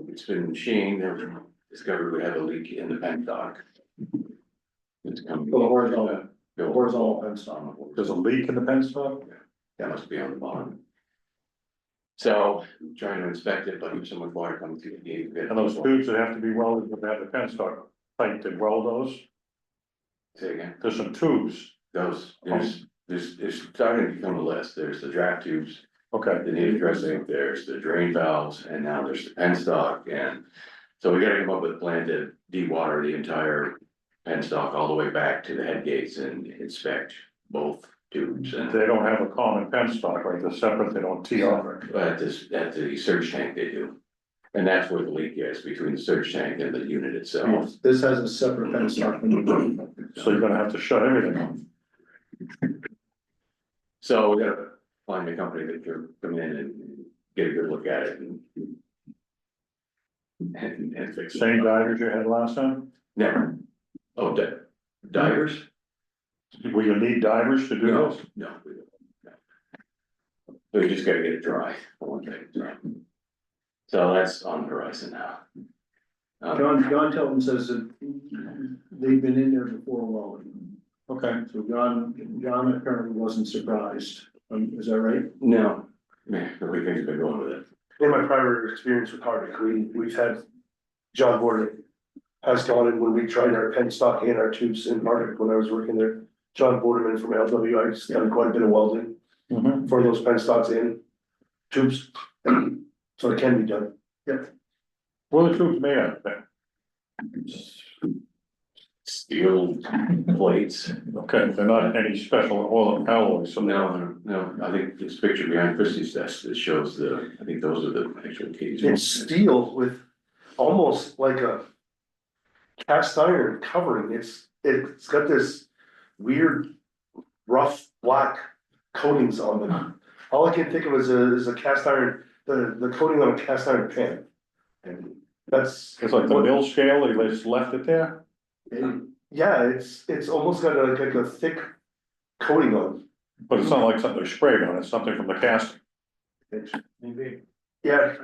it's been machined, and discovered we have a leak in the vent dock. It's coming. Well, horizontal fence on. There's a leak in the penstock? That must be on the bottom. So trying to inspect it, but there's so much water coming through the gate. And those tubes that have to be welded, would have the penstock pipe to weld those, Say again, there's some tubes, those, there's starting to become a list, there's the draft tubes. okay, The need addressing, there's the drain valves, and now there's the penstock, and so we gotta come up with a plan to de-water the entire penstock all the way back to the head gates and inspect both tubes and. they don't have a common penstock, right, they're separate, they don't tee off. But at the surge tank they do, and that's where the leak is, between the surge tank and the unit itself. This has a separate penstock. So you're gonna have to shut everything off. So we gotta find a company that can come in and get a good look at it and fix it. Same divers you had last time? Never. Oh, divers? Will you need divers to do No, this? no, we don't. No. We just gotta get it dry, for one thing, so. So that's on the horizon now. John Tilton says that they've been in there before welding. Okay, So John apparently wasn't surprised. Is that right? No, man, the way things have been going with it. In my prior experience with Hardwick, we've had John Borden has gone in when we tried our penstock and our tubes in Hardwick when I was working there. John Borderman from LWI has done quite a bit of welding mhm, for those penstocks and tubes. So it can be done. what are the tubes made of? Steel plates. Okay, they're not any special oil alloys, so No, I think this picture behind Christie's desk that shows I think those are the actual keys. It's steel with almost like a cast iron covering. It's got this weird rough black coatings on them. All I can think of is a cast iron, the coating on a cast iron pan. And that's. it's like the mill scale, they just left it there? Yeah, it's almost got like a thick coating on. But it's not like something sprayed on, it's something from the casting. Maybe. Yeah,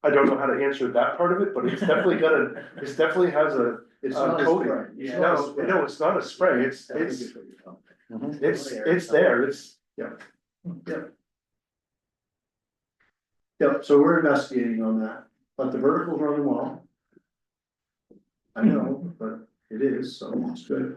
I don't know how to answer that part of it, but it's definitely it definitely has a coating. No, it's not a spray, it's there, Yep, so we're investigating on that, but the vertical's running well. I know, but it is, so it's good.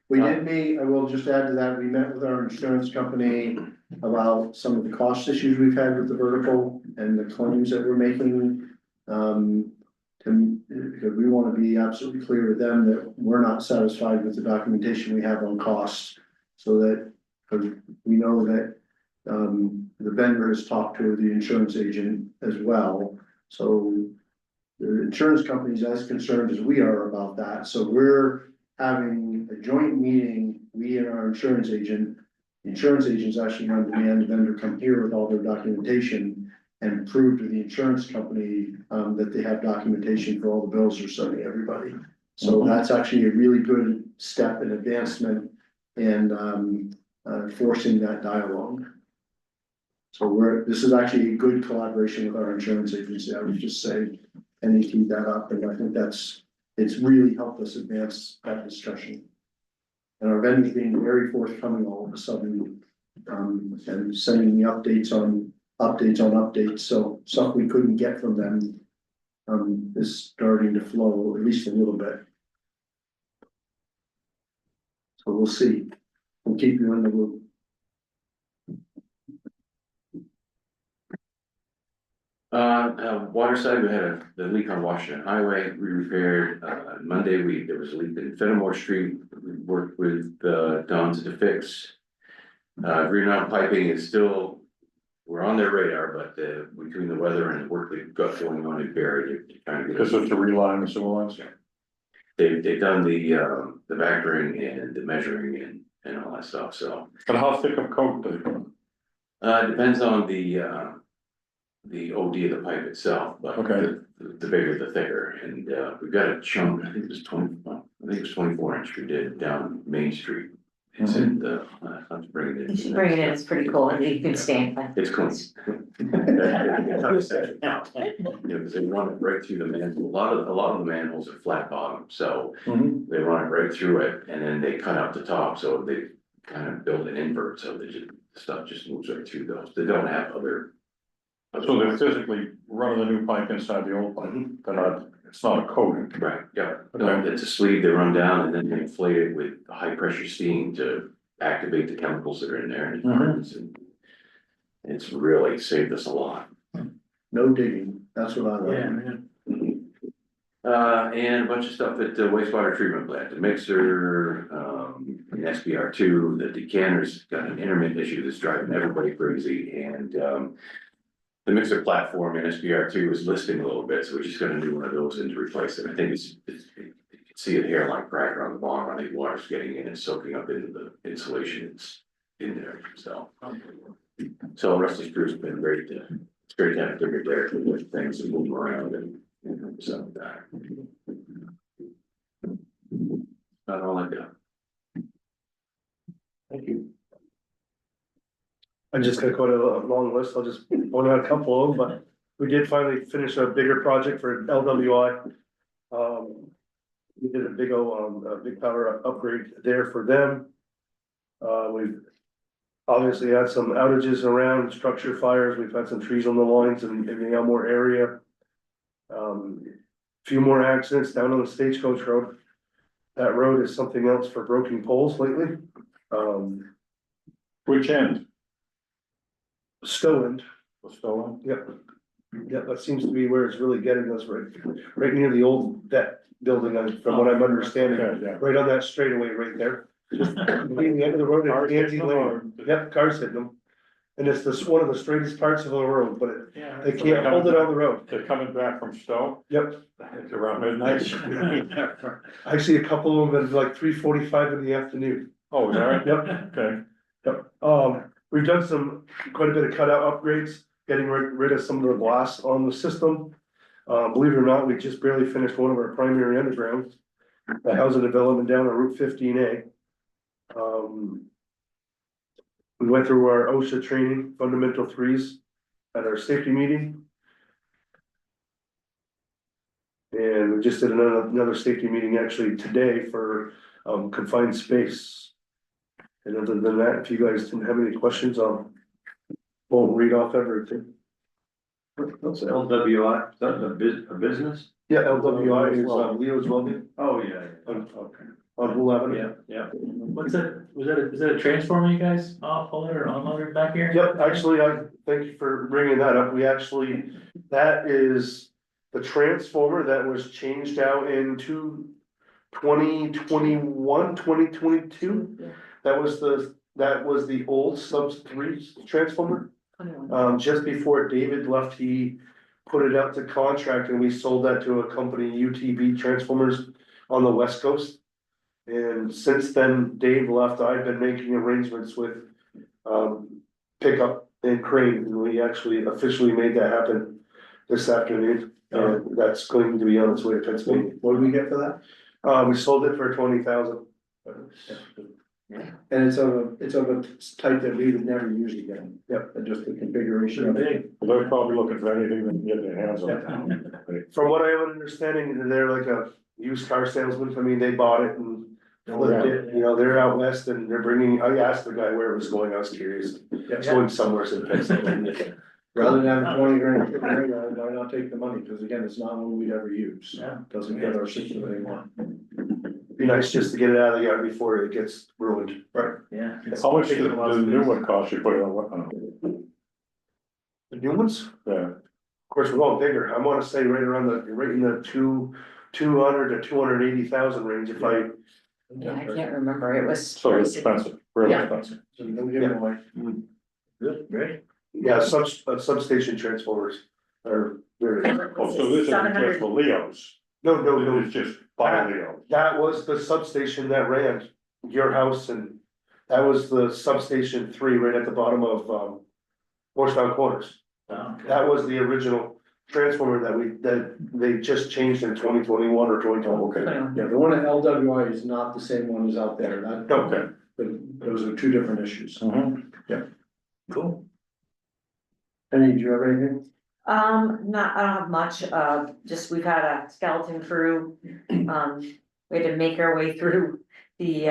We did meet, I will just add to that, we met with our insurance company about some of the cost issues we've had with the vertical and the claims that we're making. Because we wanna be absolutely clear with them that we're not satisfied with the documentation we have on costs. So that, because we know that, the vendor has talked to the insurance agent as well, so. The insurance company's as concerned as we are about that, so we're having a joint meeting, we and our insurance agent. The insurance agent's actually going to demand the vendor come here with all their documentation and prove to the insurance company, that they have documentation for all the bills they're sending everybody. So that's actually a really good step in advancement and, forcing that dialogue. So this is actually a good collaboration with our insurance agency, I would just say, and they keep that up, and I think it's really helped us advance that discussion. And our vendors being very forthcoming all of a sudden, and sending me updates on updates, so stuff we couldn't get from them. Is starting to flow at least a little bit. So we'll see, we'll keep you in the loop. Water side, we had the leak on Washington Highway, we repaired, Monday, there was a leak in Fenimore Street, we worked with, Don to fix. Green Mountain Piping is still, we're on their radar, but, between the weather and the work they've got going on in Barry, they're trying to get. Because it's a reline the sewer lines. They've done the vectoring and the measuring and all that stuff, so. And how thick of coat do they put on? Depends on the OD of the pipe itself, but Okay. the bigger the thicker, and we've got a chunk, I think it was 24 inch we did down Main Street. It's in the, I'm bringing it. You should bring it in, it's pretty cool, and you can stand by. It's clean. Yeah, because they run it right through the manhole, a lot of the manholes are flat bottom, so they run it right through it, and then they cut out the top, so they kind of build an invert, so the stuff just moves right through those, they don't have other So they're physically running the new pipe inside the old pipe, they're not, it's not a coating. Right, yeah, no, it's a sleeve, they run down and then they inflate it with high pressure steam to activate the chemicals that are in there and it burns and. It's really saved us a lot. No digging, that's what I like. And a bunch of stuff at the wastewater treatment plant, the mixer, an SBR2, the decanter's got an intermittent issue that's driving everybody crazy, and, the mixer platform in SBR2 is listing a little bit, so we're just gonna do one of those and to replace it. I think you can see a hairline cracker on the bottom, I think water's getting in and soaking up into the insulation that's in there, so. So Rusty's crew's been great it's great to have different there with things and move around and stuff like that. Not all I got. Thank you. I'm just gonna go to a long list, I'll just point out a couple of them, but we did finally finish a bigger project for LWI. We did a big power upgrade there for them. We've obviously had some outages around structure fires, we've had some trees on the lines in the Elmore area. Few more accidents down on the Stagecoach Road. That road is something else for broken poles lately. Which end? Stow end, The Stowe yep. Yep, that seems to be where it's really getting us, right near the old vet building, from what I'm understanding, end? Yeah. right on that straightaway right there. Just between the end of the road Cars and Angie hitting them, Lane. or- Yep, cars hitting them. And it's one of the straightest parts of the road, but they So can't they're hold it coming on the road. They're coming back from Stowe, Yep, it's around midnight. I see a couple of them at like 3:45 in the afternoon. Oh, is that right? Yep. Okay, Yep, we've done quite a bit of cutout upgrades, getting rid of some of the glass on the system. Believe it or not, we just barely finished one of our primary undergrounds, the housing development down on Route 15A. We went through our OSHA training, fundamental threes, at our safety meeting. And we just did another safety meeting actually today for confined space. And other than that, if you guys didn't have any questions, won't read off everything. What's LWI, is that a business? Yeah, LWI is Leo's Welding Oh, yeah. on Bull Avenue. Yeah. What's that, is that a transformer you guys offloaded or unloaded back here? Yep, actually, I thank you for bringing that up. That is the transformer that was changed out into 2021, 2022. Yeah. That was the old sub-3 transformer. 21. Just before David left, he put it out to contract and we sold that to a company, UTB Transformers on the West Coast. And since then, Dave left, I've been making arrangements with pickup and crane, and we actually officially made that happen this afternoon. And that's going to be on its way to Pennsylvania. What did we get for that? We sold it for 20,000. And it's of a type that we would never use again. Yep. And just the configuration of it. well, they're probably looking for anything they can get their hands on. From what I have an understanding, they're like a used car salesman. I mean, they bought it and flipped it, they're out west and they're bringing, I asked the guy where it was going, I was curious. It's going somewhere in Pennsylvania. Rather than having 20 grand, why not take the money? Because again, it's not one we'd ever use. Yeah. Doesn't fit our system anymore. Be nice just to get it out of the yard before it gets ruined. Right. Yeah. How much did the new one cost you put it on? The new ones, Yeah, of course, we're going bigger. I wanna say right in the 200 to 280,000 range if I. Yeah, I can't remember, it was. so it's expensive, really Yeah. expensive. So you don't give them away. Good, great. Yeah, substation transformers are very, Oh, so this isn't just for Leo's, no, it's just by Leo's. that was the substation that ran your house and that was the substation 3 right at the bottom of Morristown Corners. That was the original transformer that they just changed in 2021 or 2020. Okay. Yeah, the one at LWI is not the same one as out there. That, Okay. those are two different issues. Mhm. Cool. Penny, do you have anything? Not, I don't have much, just we've had a skeleton crew. We had to make our way through the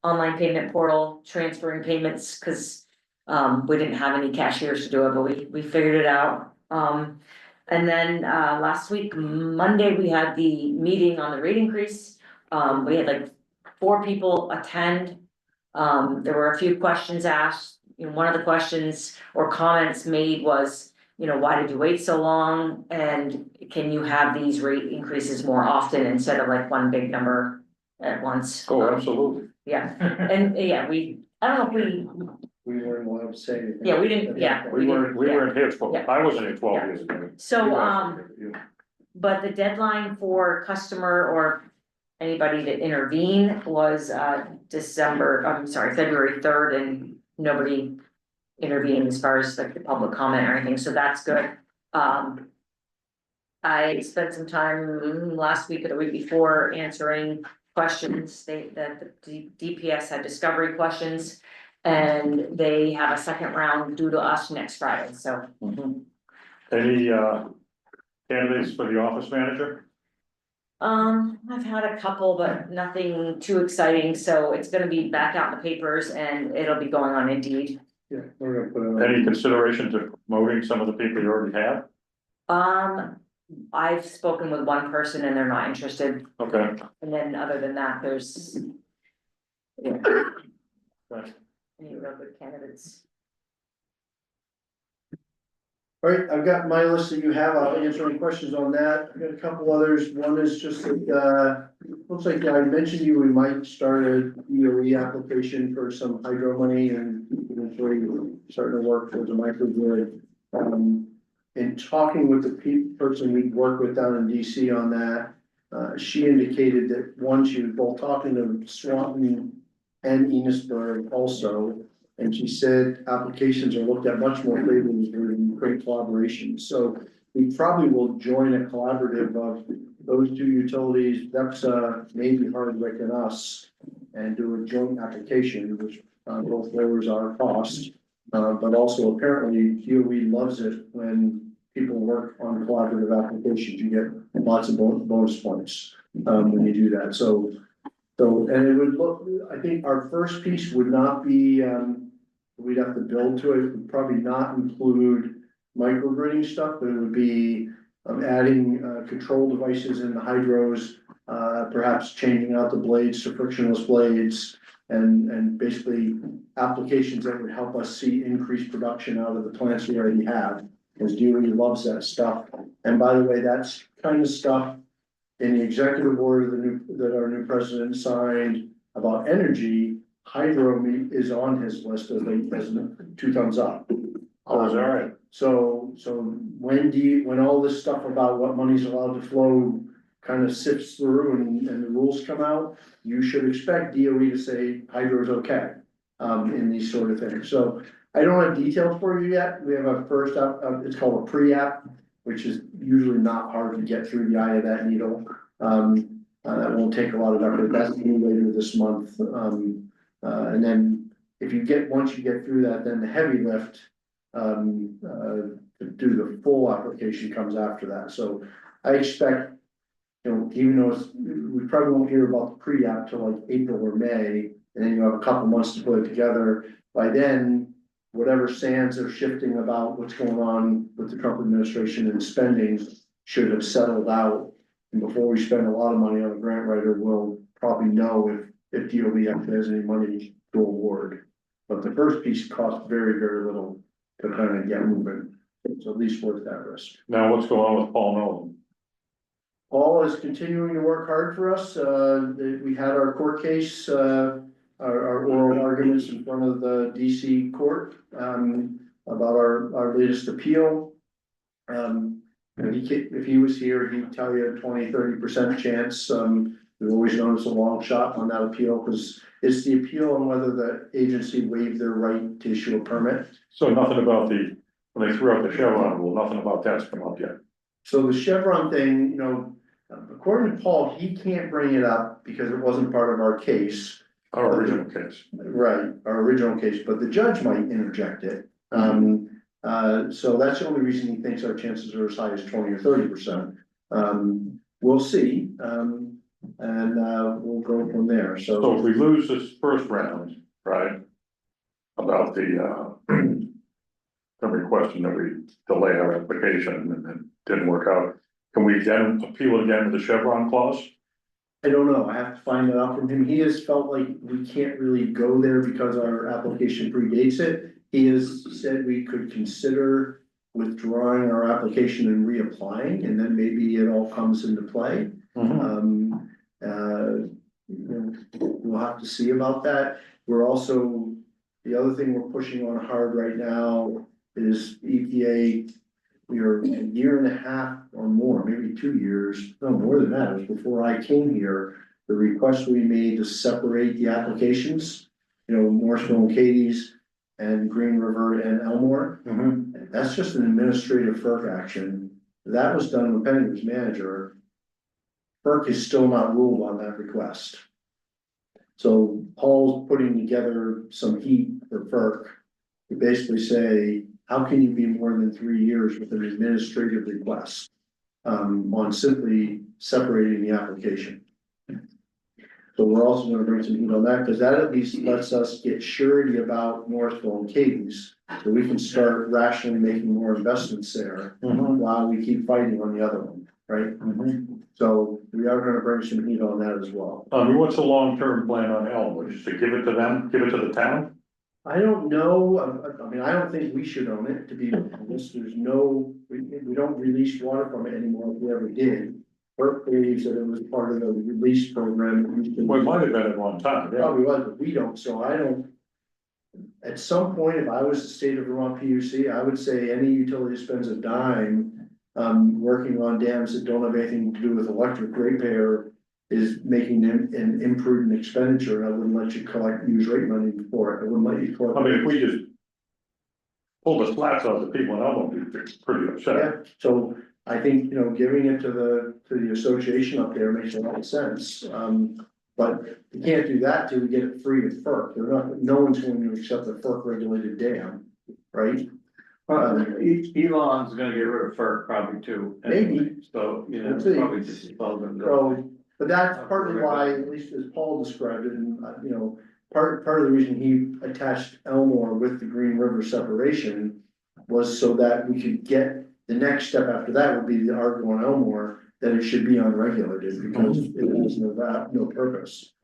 online payment portal, transferring payments, cause we didn't have any cashiers to do it, but we figured it out. And then, last week, Monday, we had the meeting on the rate increase. We had like 4 people attend. There were a few questions asked. You know, one of the questions or comments made was, you know, why did you wait so long? And can you have these rate increases more often instead of like one big number at once? Oh, absolutely. Yeah, and yeah, I don't know if We weren't allowed to say anything. yeah, we didn't, yeah. We weren't here 12, Yeah. I wasn't here 12 Yeah. years ago. So, You guys were here, but the deadline for customer or anybody to intervene was, February 3rd, and nobody intervened as far as like the public comment or anything, so that's good. I spent some time last week or the week before answering questions, that the DPS had discovery questions. And they have a second round due to us next Friday, so. Any candidates for the office manager? I've had a couple, but nothing too exciting, so it's gonna be back out in the papers and it'll be going on Indeed. Yeah, we're gonna put it on. Any consideration to promoting some of the people you already have? I've spoken with one person and they're not interested, Okay. and then other than that, there's. Yeah. Right. Any real good candidates? All right, I've got my list that you have, I'll answer any questions on that, I've got a couple others, one is just that, looks like I mentioned you, we might start a DOE application for some hydro money and eventually starting to work towards a microgrid. In talking with the person we work with down in DC on that, she indicated that once she was both talking to Swanton and Enosburg also, and she said applications are looked at much more favorably in great collaboration. So we probably will join a collaborative of those 2 utilities, that's maybe Hardwick and us, and do a joint application, which both lowers our cost. But also apparently DOE loves it when people work on collaborative applications, you get lots of bonus points when you do that. So, and it would look, I think our first piece would not be, we'd have to build to it, would probably not include microgridding stuff, but it would be adding control devices in the hydros, perhaps changing out the blades to frictionless blades, and basically applications that would help us see increased production out of the plants we already have, because DOE loves that stuff. And by the way, that's kind of stuff in the executive order that our new president signed about energy. Hydro is on his list as a 2 thumbs up. Oh, is that right? So when all this stuff about what money's allowed to flow kind of sifts through and the rules come out, you should expect DOE to say hydro is okay, in these sort of things. So I don't have details for you yet. We have a first app, it's called a pre-app, which is usually not hard to get through the eye of that needle. That won't take a lot of effort. That's due later this month. And then once you get through that, then the heavy lift, to do the full application comes after that. So I expect, even though we probably won't hear about the pre-app till like April or May, and then you have a couple months to put it together. By then, whatever sands are shifting about what's going on with the Trump administration and spending should have settled out. And before we spend a lot of money on a grant writer, we'll probably know if DOE actually has any money to award. But the first piece costs very, very little to kind of get moving. It's at least worth that risk. Now, what's going on with Paul Nolan? Paul is continuing to work hard for us. We had our court case, our oral arguments in front of the DC court, about our latest appeal. If he was here, he'd tell you a 20-30% chance. We've always known it's a long shot on that appeal, because it's the appeal on whether the agency waived their right to issue a permit. So nothing about when they threw out the Chevron rule, nothing about that's come up yet. So the Chevron thing, according to Paul, he can't bring it up because it wasn't part of our case. Our original case. Right, our original case, but the judge might interject it. So that's the only reason he thinks our chances are as high as 20 or 30%. We'll see, and we'll go from there. So if we lose this first round, right? About the requesting that we delay our application and it didn't work out. Can we then appeal again with the Chevron clause? I don't know, I have to find that out from him. He has felt like we can't really go there because our application predates it. He has said we could consider withdrawing our application and reapplying, and then maybe it all comes into play. We'll have to see about that. We're also, the other thing we're pushing on hard right now is EPA. We are a year and a half or more, maybe 2 years, no more than that, it was before I came here. The request we made to separate the applications, Morrisville and Katie's and Green River and Elmore. That's just an administrative FERC action. That was done when Penny was manager. FERC is still not ruled on that request. So Paul's putting together some heat for FERC to basically say, how can you be more than 3 years with an administrative request on simply separating the application? So we're also gonna bring some heat on that, because that at least lets us get surety about Morrisville and Katie's, so we can start rationally making more investments there while we keep fighting on the other one, right? So we are gonna bring some heat on that as well. What's the long-term plan on Elm? Just to give it to them, give it to the town? I don't know, I mean, I don't think we should own it, to be honest, there's no, we don't release water from it anymore, if we ever did. FERC believes that it was part of the release program. Well, it might have been at one time, yeah. Probably was, but we don't, so I don't. At some point, if I was the state of Vermont PUC, I would say any utility spends a dime. Working on dams that don't have anything to do with electric ratepayer is making them an imprudent expenditure. I wouldn't let you use rate money for it, I wouldn't let you collect. I mean, if we just pull the slats off the people in Elm, would be pretty upset. Yeah, so I think, giving it to the association up there makes a lot of sense. But you can't do that till we get it free with FERC. No one's going to accept a FERC regulated dam, right? Elon's gonna get rid of FERC probably too. Maybe. So, Let's see. probably just as well them go. So, but that's partly why, at least as Paul described it, and, part of the reason he attached Elmore with the Green River separation was so that we could get, the next step after that would be the Argo and Elmore, that it should be unregulated because it has no purpose.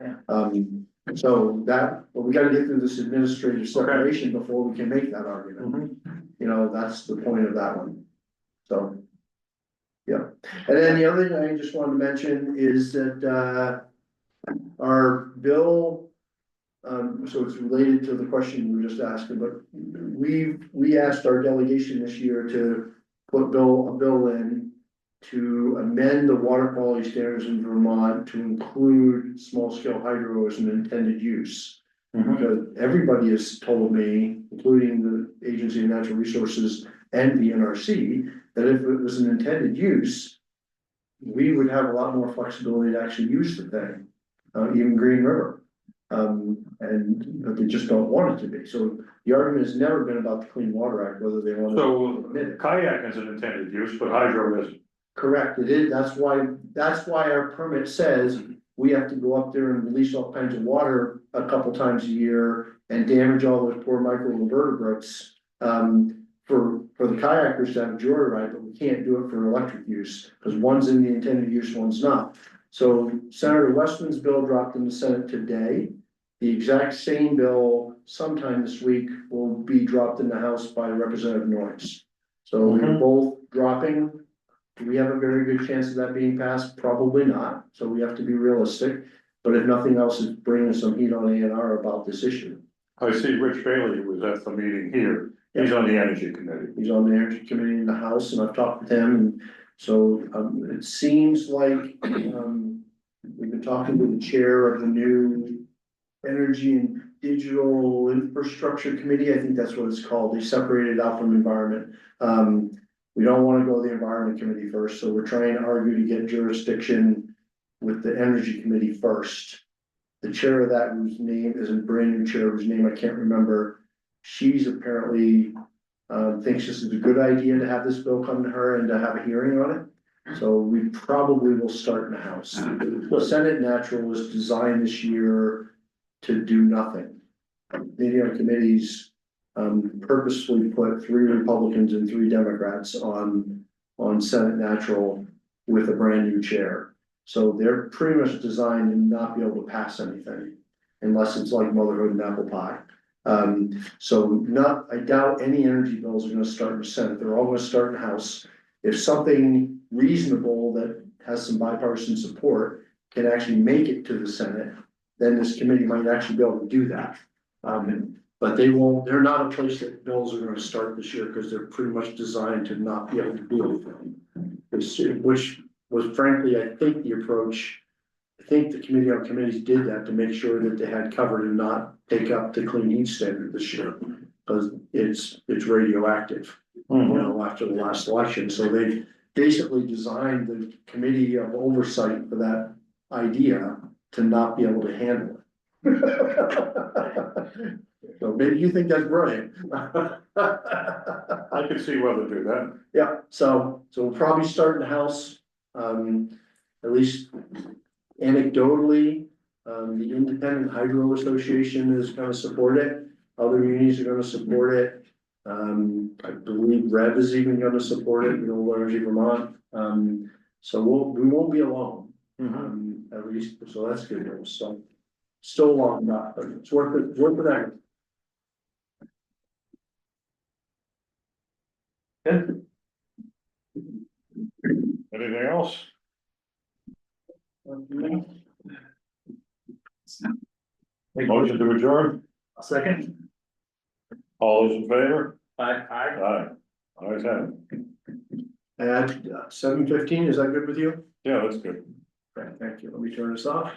So that, but we gotta get through this administrative separation before we can make that argument. That's the point of that one. So. Yeah, and then the other thing I just wanted to mention is that, our bill, so it's related to the question you were just asking, but we asked our delegation this year to put a bill in to amend the water quality standards in Vermont to include small scale hydro as an intended use. Because everybody has told me, including the Agency of Natural Resources and the NRC, that if it was an intended use, we would have a lot more flexibility to actually use the thing, even Green River. But they just don't want it to be. So the argument has never been about the Clean Water Act, whether they want to. So kayak is an intended use, but hydro isn't. Correct, it is, that's why our permit says we have to go up there and release all kinds of water a couple times a year and damage all those poor microinvertebrates. For the kayakers to have a joyride, but we can't do it for electric use, because one's in the intended use, one's not. So Senator Westman's bill dropped in the Senate today. The exact same bill sometime this week will be dropped in the House by Representative Norris. So they're both dropping. Do we have a very good chance of that being passed? Probably not, so we have to be realistic. But if nothing else, is bringing some heat on A&R about this issue. I see Rich Bailey was at the meeting here. He's on the Energy Committee. He's on the Energy Committee in the House, and I've talked with him, and so it seems like we've been talking to the chair of the new Energy and Digital Infrastructure Committee. I think that's what it's called. They separated it out from environment. We don't want to go to the Environment Committee first, so we're trying to argue to get jurisdiction with the Energy Committee first. The chair of that, whose name is a brand new chair, whose name I can't remember, she's apparently thinks this is a good idea to have this bill come to her and to have a hearing on it. So we probably will start in the House. The Senate Natural was designed this year to do nothing. Meeting on committees, purposefully put 3 Republicans and 3 Democrats on Senate Natural with a brand new chair. So they're pretty much designed to not be able to pass anything unless it's like motherhood and apple pie. I doubt any energy bills are gonna start in the Senate. They're all gonna start in the House. If something reasonable that has some bipartisan support can actually make it to the Senate, then this committee might actually be able to do that. But they're not a place that bills are gonna start this year, because they're pretty much designed to not be able to do anything. Which was frankly, I think the approach, I think the Committee on Committees did that to make sure that they had covered and not take up the clean heat standard this year. Because it's radioactive, after the last election, so they basically designed the Committee of Oversight for that idea to not be able to handle it. So maybe you think that's brilliant. I could see why they do that. Yeah, so we'll probably start in the House, at least anecdotally, the Independent Hydro Association is gonna support it. Other unis are gonna support it. I believe Rev is even gonna support it, Village Energy Vermont. So we won't be alone, at least, so that's good news, so. Still long enough, but it's worth it. Anything else? Motion to adjourn, Second? all those in favor? Aye. Aye. Ayes have it. At 7:15, is that good with you? Yeah, that's good. Okay, thank you. Let me turn this off.